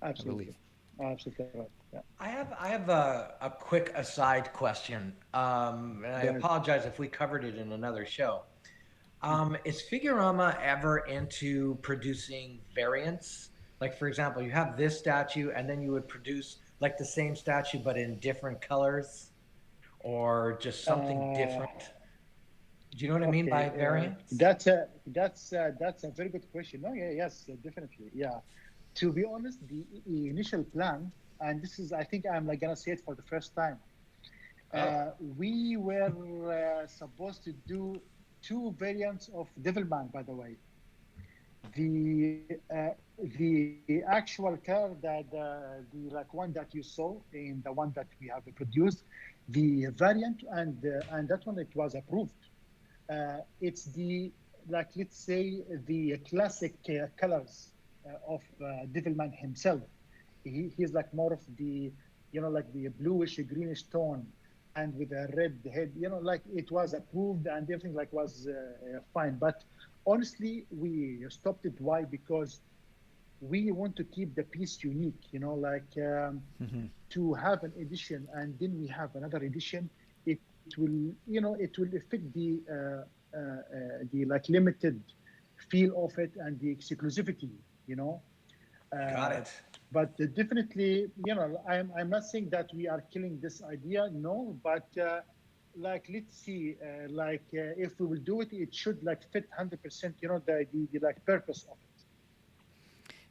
I Absolutely. believe. Absolutely right. Yeah. I have a quick aside question, and I Go ahead. apologize if we covered it in another show. Mhm. Is Figurama ever into producing variants? Like, for example, you have this statue, and then you would produce like the same statue but in different colors, or just something Uh, different. Do you know what I mean okay. by variants? That's a very good question. No, yeah, yes, definitely. Yeah. To be honest, the initial plan, and this is, I think I'm like gonna say it for the first time. Oh, We were supposed to do two variants of Devilman, by the way. The actual car that the like one that you saw in the one that we have produced, the variant and that one it was approved. It's the like let's say the classic colors of Devilman himself. He's like more of the like the bluish greenish tone and with a red head. Like it was approved and everything like was fine. But honestly, we stopped it. Why? Because we want to keep the piece unique. Like Hmm. to have an edition and then we have another edition. It will it will affect the like limited feel of it and the exclusivity. You know. got Uh, it. but definitely, I'm not saying that we are killing this idea, no, but like, let's see, if we will do it, it should like fit 100%, the like purpose of it.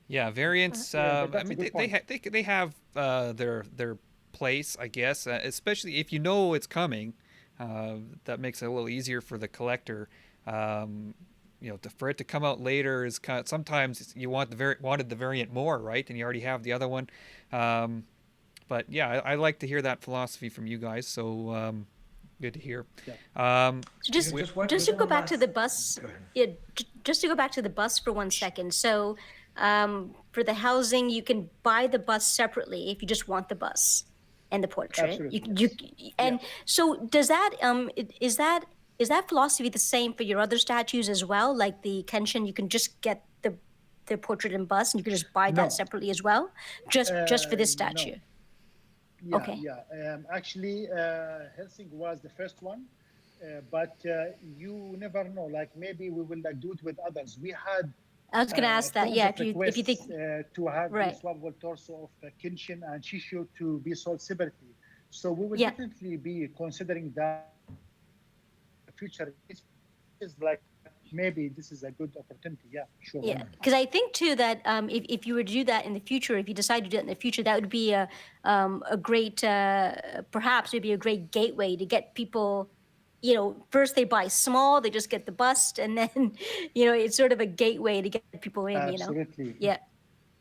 Yeah, variants. Yeah, I that's a mean, good point. they have their place, I guess. Especially if you know it's coming, that makes it a little easier for the collector. Um, for it to come out later is kind of, sometimes you wanted the variant more, right? And you already have the other one. Um, but yeah, I like to hear that philosophy from you guys. So good to hear. Yeah. Um, So Just, just we, just one, just just to go one back to the last. bus, Go ahead. yeah, just to go back to the bus for 1 second. So for the housing, you can buy the bus separately if you just want the bus and the portrait. You Absolutely, you yes. Yeah. and so does that is that philosophy the same for your other statues as well? Like the Kenshin, you can just get the portrait and bust, and you can just buy that No, separately as well, just for this statue. no. Yeah, Okay. yeah. Actually, Helsing was the first one, but you never know. Like maybe we will like do it with others. We had I was going to ask that. tons Yeah, of if you think requests to have the right. swappable torso of Kenshin and Shishio to be sold separately. So we will Yeah. definitely be considering that future releases. Like maybe this is a good opportunity. Yeah, sure, why Yeah, not? because I think too that if you were to do that in the future, if you decide to do it in the future, that would be a great perhaps it'd be a great gateway to get people. You know, first they buy small, they just get the bust, and then it's sort of a gateway to get people in. Absolutely. Yeah,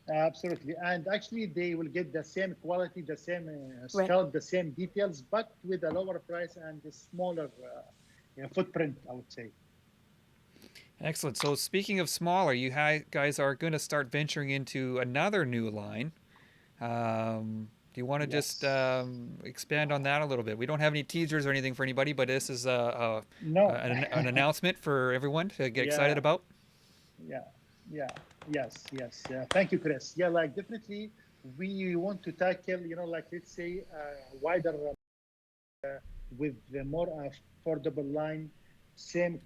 Absolutely. And actually, they will get the same quality, the same right. sculpt, the same details, but with a lower price and a smaller footprint, I would say. Excellent. So speaking of smaller, you guys are going to start venturing into another new line. Do you want to just Yes. expand on that a little bit? We don't have any teasers or anything for anybody, but this is No. an announcement for everyone to get excited Yeah. about. Yeah. Yeah. Yes. Yes. Thank you, Chris. Yeah, like definitely we want to tackle, like let's say wider with the more affordable line, same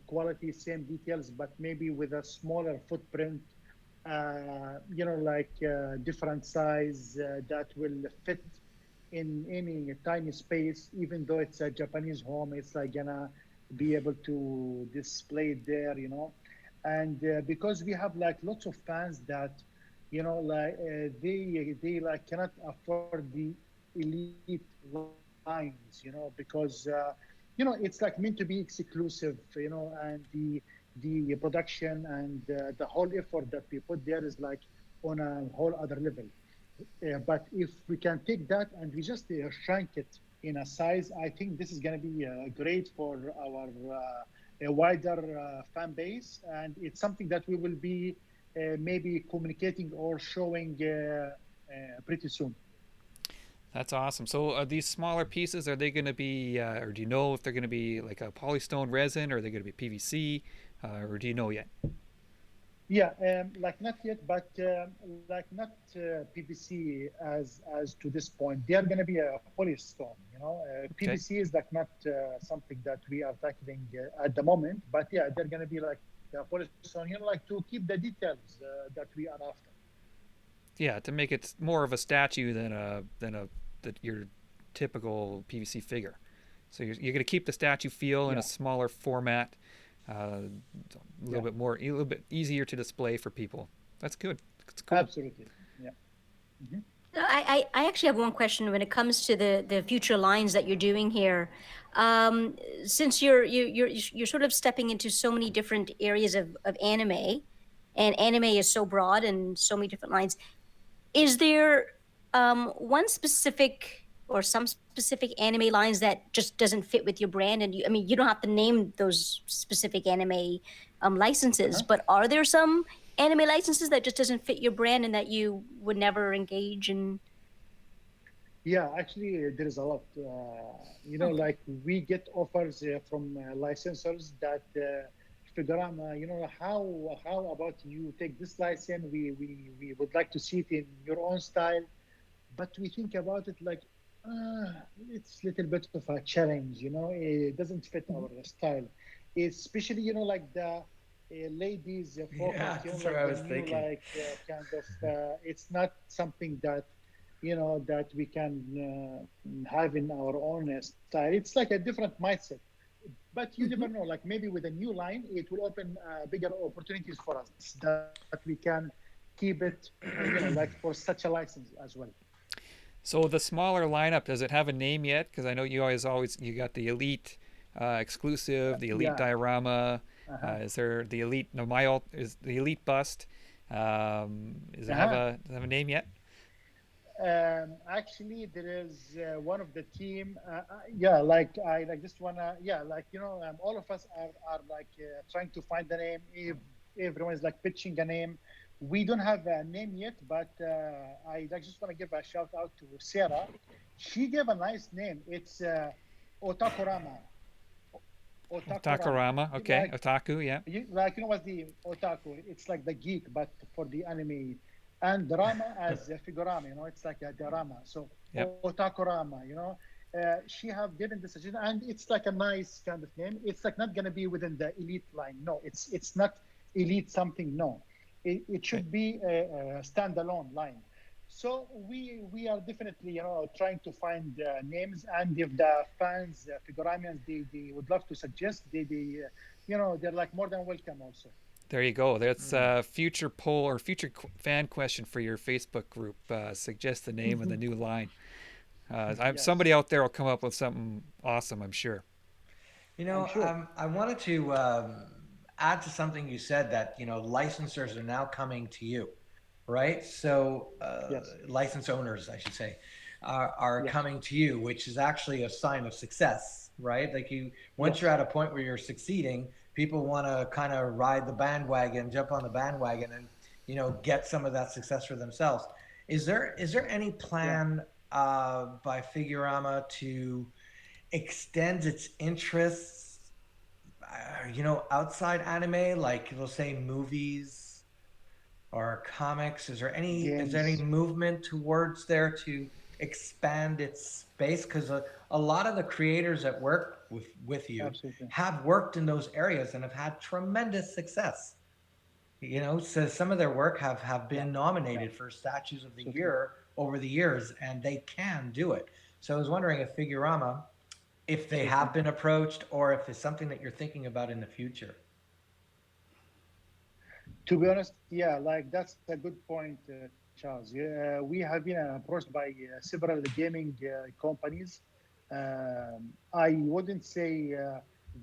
quality, same details, but maybe with a smaller footprint, like different size that will fit in any tiny space, even though it's a Japanese home, it's like gonna be able to display it there, And because we have like lots of fans that, like they like cannot afford the elite lines, because it's like meant to be exclusive, and the production and the whole effort that we put there is like on a whole other level. But if we can take that and we just shrink it in a size, I think this is going to be great for our a wider fan base, and it's something that we will be maybe communicating or showing pretty soon. That's awesome. So are these smaller pieces, are they going to be, or do you know if they're going to be like a polystone resin, or are they going to be PVC, or do you know yet? Yeah, like not yet, but like not PVC as to this point. They are going to be a polystone. Okay. PVC is like not something that we are tackling at the moment. But yeah, they're going to be like polystone. Like to keep the details that we are after. Yeah, to make it more of a statue than your typical PVC figure. So you're going to keep the statue feel in a Yeah, smaller format, a yeah, a little bit easier to display for people. That's good. That's cool. absolutely. Yeah. Mhm. I actually have one question when it comes to the future lines that you're doing here. Um, since you're sort of stepping into so many different areas of anime, and anime is so broad and so many different lines, is there one specific or some specific anime lines that just doesn't fit with your brand? And I mean, you don't have to name those specific anime licenses, Uh-huh. but are there some anime licenses that just doesn't fit your brand and that you would never engage in? Yeah, actually, there is a lot. Okay. Like we get offers from licensors that Figurama, how about you take this license? We would like to see it in your own style, but we think about it like it's a little bit of a challenge. It doesn't fit our style, especially like the ladies focused. Yeah, that's what Like I the was new thinking. like kind of. It's not something that that we can have in our own style. It's like a different mindset, but you never know. Like maybe with a new line, it will open bigger opportunities for us that we can keep it, like for such a license as well. So the smaller lineup, does it have a name yet? Because I know you always you got the elite exclusive, the elite Yeah. diorama. Uh-huh. Is there the elite? No, is the elite bust. Does it Uh-huh. have a name yet? Actually, there is one of the team. Yeah, like I like just wanna. Yeah, like all of us are like trying to find the name. If everyone is like pitching a name, we don't have a name yet. But I like just want to give a shout out to Sarah. She gave a nice name. It's Otakurama. Otakurama. Takarama. Okay. Like Otaku. Yeah. what's the otaku? It's like the geek, but for the anime. And drama as a figurama, it's like a drama. So Yep. otakurama, she have given this suggestion, and it's like a nice kind of name. It's like not gonna be within the elite line. No, it's not elite something. No, It Okay. should be a standalone line. So we are definitely trying to find names, and if the fans, Figuramians, they would love to suggest, they're like more than welcome also. There you go. That's Mm. a future poll or future fan question for your Facebook group. Suggest the name of the new line. Yes, Somebody out there will come up with something awesome, I'm sure. I'm sure. I wanted to add to something you said that licensors are now coming to you, right? So Yes, license owners, I should say, are yes, coming to you, which is actually a sign of success, right? Like once you're yes, at a point where you're succeeding, people want to kind of ride the bandwagon, jump on the bandwagon, and get some of that success for themselves. Is there any yeah. plan by Figurama to extends its interests, outside anime, like we'll say movies or comics. Is there any Games, movement towards there to expand its space? Because a lot of the creators that work with you absolutely. have worked in those areas and have had tremendous success. So some of their work have Yeah, been yeah, nominated for statues of the absolutely. year over the years, and they can do it. So I was wondering if they Absolutely. have been approached or if it's something that you're thinking about in the future. To be honest, yeah, like that's a good point, Charles. Yeah, we have been approached by several gaming companies. I wouldn't say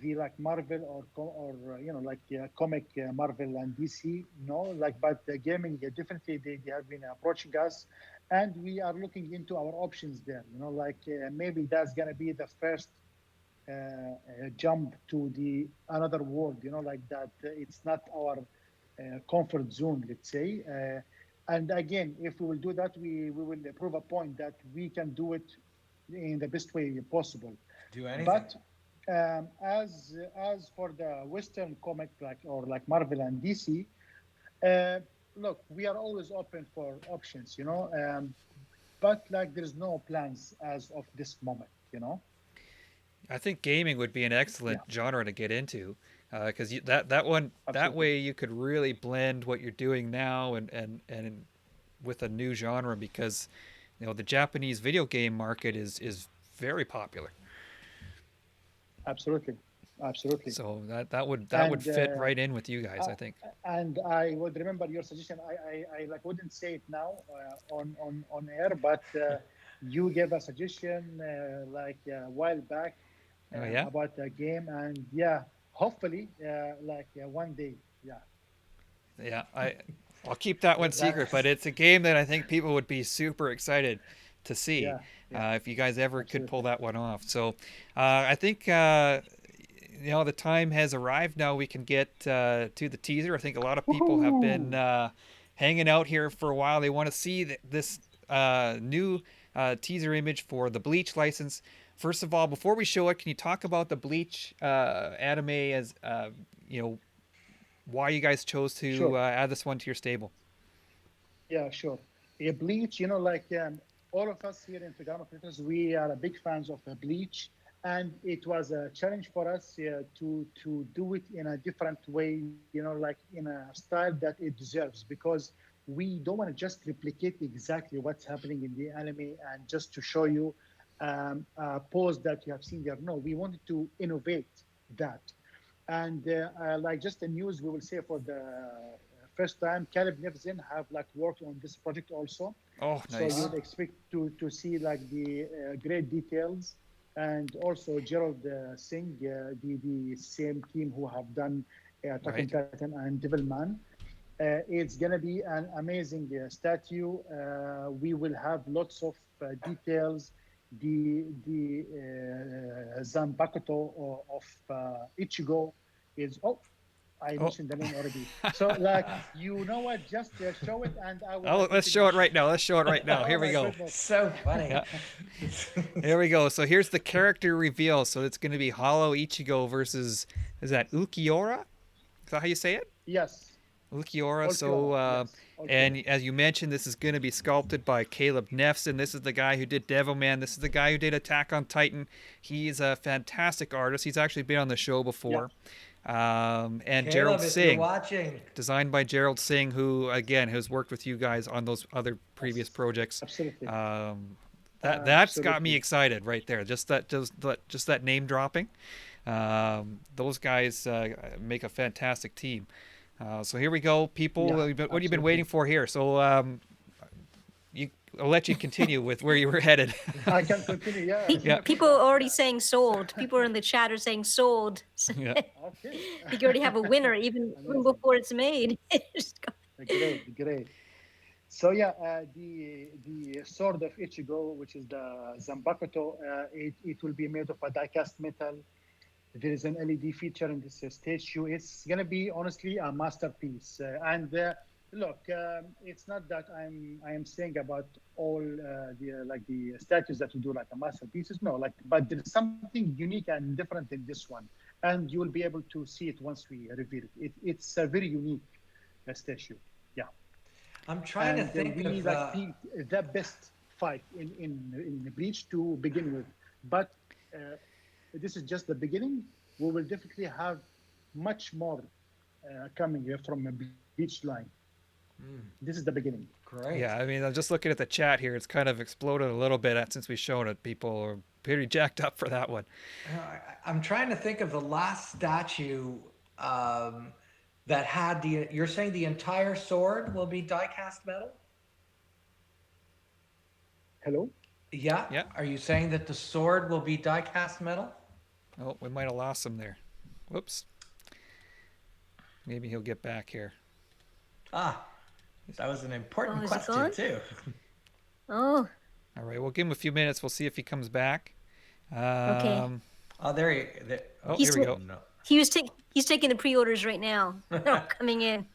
the like Marvel or like comic Marvel and DC, no, like but the gaming definitely they have been approaching us, and we are looking into our options there. Like maybe that's gonna be the first jump to the another world, like that it's not our comfort zone, let's say. And again, if we will do that, we will prove a point that we can do it in the best way possible. Do anything. But as for the Western comic, like or like Marvel and DC, uh, look, we are always open for options, but like there's no plans as of this moment. I think gaming would be an excellent Yeah, genre to get into, because that absolutely. way you could really blend what you're doing now and with a new genre because the Japanese video game market is very popular. Absolutely, absolutely. So that would And fit right in with you guys, uh, I think. and I would remember your suggestion. I like wouldn't say it now on air, but you gave a suggestion like a while back Oh yeah, about the game, and yeah, hopefully, like one day, yeah, yeah. I'll keep that one secret, but That's it's a game that I think people would be super excited to see yeah, yeah, if you guys ever could pull absolutely. that one off. So I think the time has arrived now. We can get to the teaser. I think a lot of people have been Woohoo! hanging out here for a while. They want to see this new teaser image for the Bleach license. First of all, before we show it, can you talk about the Bleach anime as why you guys chose to Sure. add this one to your stable? Yeah, sure. Bleach, like all of us here in Figurama Collectors, we are big fans of Bleach, and it was a challenge for us to do it in a different way, like in a style that it deserves, because we don't want to just replicate exactly what's happening in the anime and just to show you a pose that you have seen there. No, we wanted to innovate that. And like just the news, we will say for the first time, Caleb Nevzin have like worked on this project also. Oh, So you nice. would ah, expect to see like the great details, and also Gerald Singh, the same team who have done Attack on Right. Titan and Devilman. It's gonna be an amazing statue. We will have lots of details. The Zanbakuto of Ichigo is I Oh, mentioned the name already. So like you know what, just show it and I will oh, like let's put it show it behind. right now. Let's show it right now. Oh Here we my go. goodness. so funny. Yeah, here we go. So here's the character reveal. So it's going to be Hollow Ichigo versus, is that Ukiora? Is that how you say it? Yes. Ukiora. All So, Fiora. Yes. All and Fiora. as you mentioned, this is going to be sculpted by Caleb Nefson. This is the guy who did Devilman. This is the guy who did Attack on Titan. He's a fantastic artist. He's actually been on the show Yeah. before. and Gerald Caleb, if you're Singh, watching, designed by Gerald Singh, who again has worked with you guys on those other previous projects. Absolutely. That's got me Absolutely. excited right there. Just that name dropping. Those guys make a fantastic team. So here we go, people. Yeah, What have you been waiting absolutely. for here? So I'll let you continue with where you were headed. I can continue. Yeah, Yeah, no People are problem. already Yeah. saying sold. People are in the chat are saying sold. yeah. Okay. You already have a winner even Amazing. before it's made. Great, great. So yeah, the sword of Ichigo, which is the Zanbakuto, it will be made of a die-cast metal. There is an LED feature in this statue. It's gonna be honestly a masterpiece. And look, it's not that I am saying about all the statues that we do like a masterpieces. No, like, but there is something unique and different in this one, and you will be able to see it once we reveal it. It's a very unique statue. Yeah, I'm trying to and think we of. like the best fight in the Bleach to begin with, but this is just the beginning. We will definitely have much more coming here from a Bleach line. This is the beginning. Great. Yeah, I mean, I'm just looking at the chat here. It's kind of exploded a little bit since we've shown it. People are pretty jacked up for that one. I'm trying to think of the last statue that had the. You're saying the entire sword will be die-cast metal? Hello. Yeah. Yeah. Are you saying that the sword will be die-cast metal? Oh, we might have lost him there. Whoops. Maybe he'll get back here. Ah, that was an important is he question gone? too. Oh, All right, we'll give him a few minutes. We'll see if he comes back. okay. Oh, there you. Oh, He's here we go. No. he's taking the pre-orders right now. They're coming in.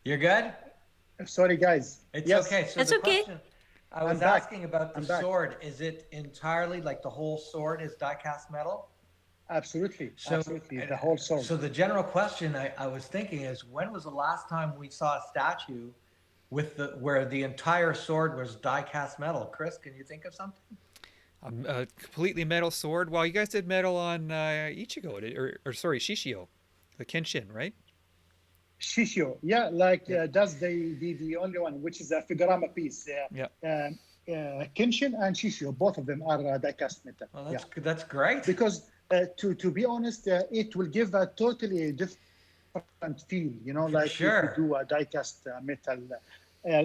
You're good. Sorry, guys. It's Yes, okay. So That's the okay. question I was back. asking about the I'm back. sword, is it entirely like the whole sword is die-cast metal? Absolutely. So, Absolutely. The whole sword. So the general question I was thinking is, when was the last time we saw a statue with where the entire sword was die-cast metal? Chris, can you think of something? A completely metal sword. Well, you guys did metal on Ichigo, or sorry, Shishio, the Kenshin, right? Shishio, yeah, like that's the only one, which is a Figurama piece. Yeah. Kenshin and Shishio, both of them are die-cast metal. Well, Yeah, that's great. because to be honest, it will give a totally different feel. You know, like sure. if you do a die-cast metal,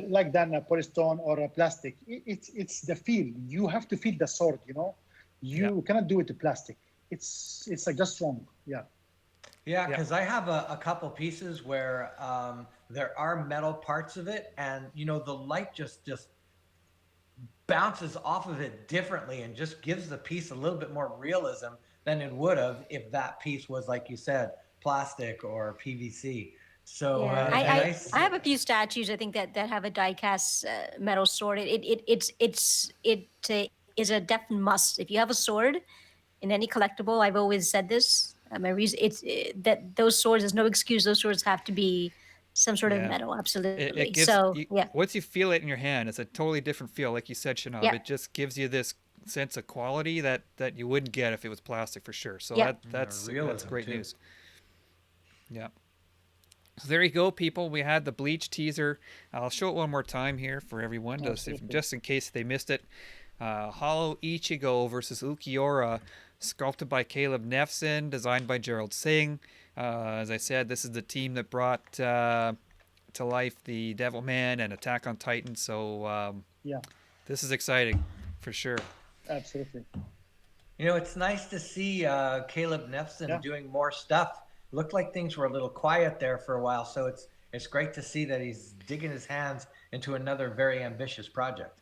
like than a polystone or a plastic. It's the feel. You have to feel the sword. You know, you cannot do it to plastic. It's like just wrong. Yeah. Yeah, because I have a couple pieces where there are metal parts of it, and the light just bounces off of it differently and just gives the piece a little bit more realism than it would have if that piece was, like you said, plastic or PVC. So yeah, I have a few statues I think that have a die-cast metal sword. It is a definite must. If you have a sword in any collectible, I've always said this. My reason that those swords, there's no excuse. Those swords have to be some sort of metal. Absolutely. It gives so you, yeah. once you feel it in your hand, it's a totally different feel. Like you said, Shanab, Yeah. it just gives you this sense of quality that you wouldn't get if it was plastic for sure. So that's great news. Yeah. So there you go, people. We had the Bleach teaser. I'll show it one more time here for everyone, just in case they missed it. Hollow Ichigo versus Ukiura, sculpted by Caleb Nefson, designed by Gerald Singh. As I said, this is the team that brought to life the Devilman and Attack on Titan. So this is exciting for sure. Absolutely. It's nice to see Caleb Nefson doing more stuff. Looked like things were a little quiet there for a while, so it's great to see that he's digging his hands into another very ambitious project.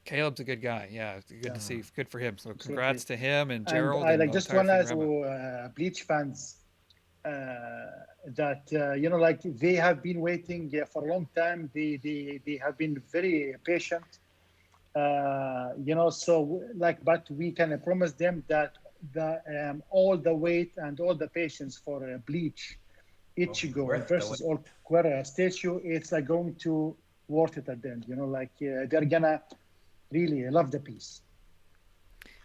Caleb's a good guy. Yeah, good to see. Good for him. So congrats to him and And Gerald. I and like just one to Bleach fans that like they have been waiting for a long time. They have been very patient. So like, but we can promise them that all the wait and all the patience for Bleach Ichigo versus Ulquiorra statue, it's like going to worth it at the end. Like they're gonna really love the piece.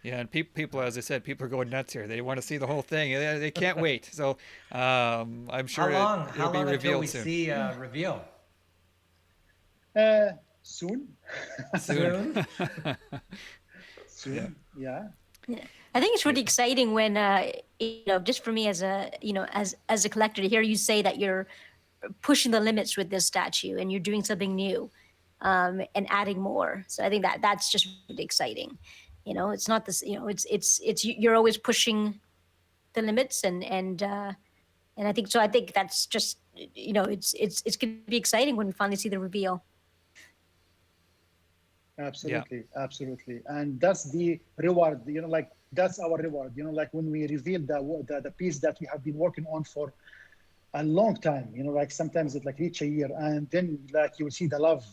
Yeah, and people, as I said, people are going nuts here. They want to see the whole thing. They can't wait. So I'm How sure long? it'll How be long until we revealed soon. see reveal? Soon. Soon. Soon. Yeah. Soon. Yeah. Yeah. I think it's Yeah. really exciting when just for me as a as a collector to hear you say that you're pushing the limits with this statue and you're doing something new, and adding more. So I think that that's just really exciting. It's not this. You're always pushing the limits, and I think so. I think that's just it's going to be exciting when we finally see the reveal. Yeah. Absolutely, absolutely, and that's the reward. Like that's our reward. Like when we reveal the piece that we have been working on for a long time. Like sometimes it like reach a year, and then like you will see the love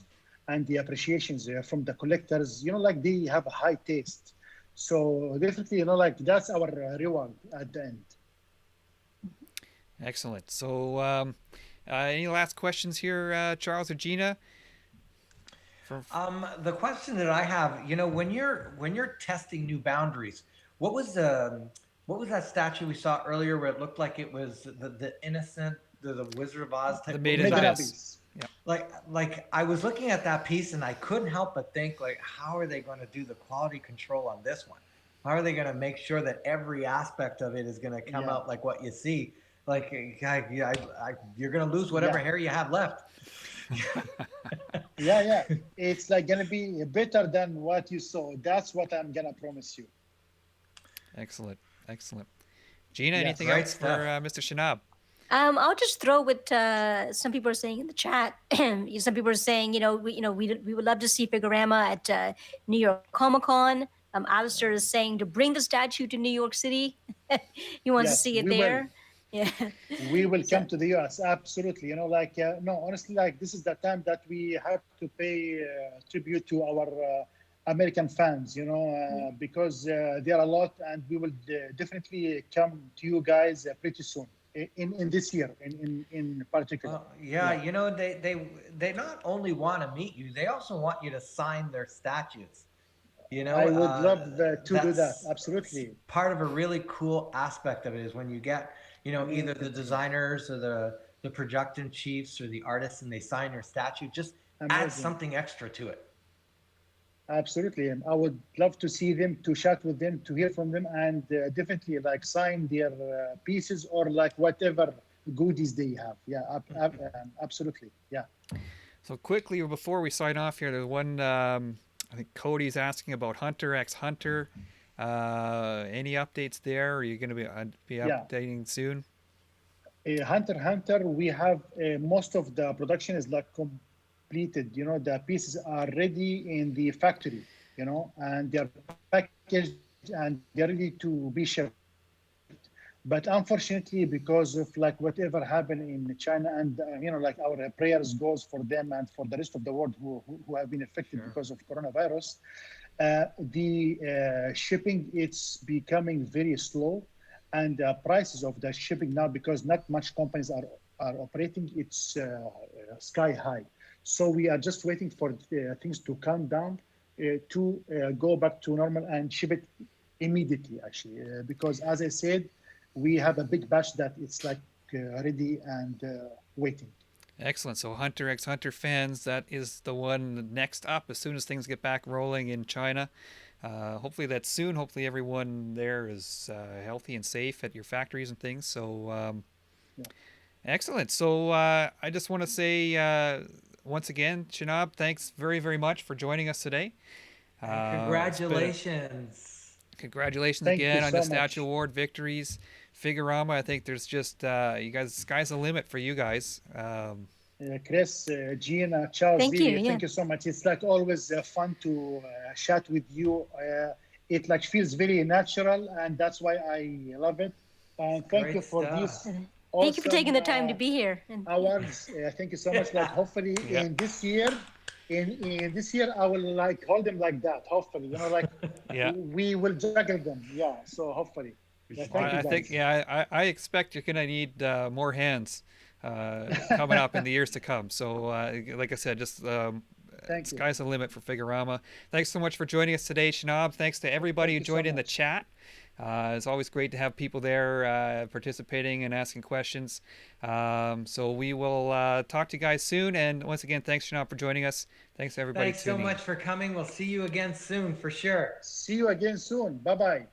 and the appreciations from the collectors. Like they have a high taste. So definitely, like that's our reward at the end. Excellent. So any last questions here, Charles or Gina? For, The question that I have, when you're testing new boundaries, what was the what was that statue we saw earlier where it looked like it was the innocent, the Wizard of Oz the type? What Maiden was of Maiden that? Biz. Abyss. Yeah. Like I was looking at that piece and I couldn't help but think like, how are they going to do the quality control on this one? How are they going to make sure that every aspect of it is going to come Yeah, out like what you see? Like, you're going to lose whatever yeah, hair you have left. yeah, yeah. It's like gonna be better than what you saw. That's what I'm gonna promise you. Excellent. Excellent. Gina, anything Yes. Great else for stuff. Mr. Shanab? I'll just throw what some people are saying in the chat. Some people are saying, we would love to see Figurama at New York Comic Con. Alistair is saying to bring the statue to New York City. He wants to Yes, see it we will. there. Yeah. We will So come to the US. Absolutely. Like, no, honestly, like this is the time that we have to pay tribute to our American fans, because there are a lot, and we will definitely come to you guys pretty soon in this year, in particular. Well, yeah, Yeah, they not only want to meet you, they also want you to sign their statues. I would love to do that. That's Absolutely. part of a really cool aspect of it is when you get, either the Amazing. designers or the production chiefs or the artists and they sign your statue, just add Amazing. something extra to it. Absolutely. And I would love to see them, to chat with them, to hear from them, and definitely like sign their pieces or like whatever goodies they have. Yeah, absolutely. Yeah. So quickly before we sign off here, there's one. I think Cody's asking about Hunter x Hunter. Any updates there? Are you going to be Yeah. updating soon? Hunter x Hunter, we have most of the production is like completed. The pieces are ready in the factory, and they're packaged and they're ready to be shipped. But unfortunately, because of like whatever happened in China, and like our prayers goes for them and for the rest of the world who have been affected Sure. because of coronavirus, the shipping it's becoming very slow, and the prices of the shipping now, because not much companies are operating, it's sky high. So we are just waiting for things to calm down, to go back to normal and ship it immediately, actually, because as I said, we have a big batch that it's like ready and waiting. Excellent. So Hunter x Hunter fans, that is the one next up as soon as things get back rolling in China. Hopefully that's soon. Hopefully everyone there is healthy and safe at your factories and things. So Yeah. excellent. So I just want to say once again, Shanab, thanks very, very much for joining us today. And It's been congratulations. congratulations Thank you again on the so Statue much. Award victories. Figurama, I think there's just you guys, sky's the limit for you guys. Chris, Gina, Charles, thank you. really, Yeah. thank you so much. It's like always fun to chat with you. It like feels very natural, and that's why I love it. And thank you Great for stuff. this Thank you for taking awesome the time to be here. And awards. Thank you so much. Like Yeah. hopefully Yeah, in this year, I will like hold them like that. Hopefully, like yeah. we will juggle them. Yeah. So hopefully, yeah. Well, Thank you I think guys. yeah, I expect you're gonna need more hands coming up in the years to come. So like I said, just Thank you. sky's the limit for Figurama. Thanks so much for joining us today, Shanab. Thanks to everybody who Thank you so joined in the much. chat. It's always great to have people there participating and asking questions. So we will talk to you guys soon. And once again, thanks, Shanab, for joining us. Thanks, everybody, Thanks so tuning in. much for coming. We'll see you again soon for sure. See you again soon. Bye bye.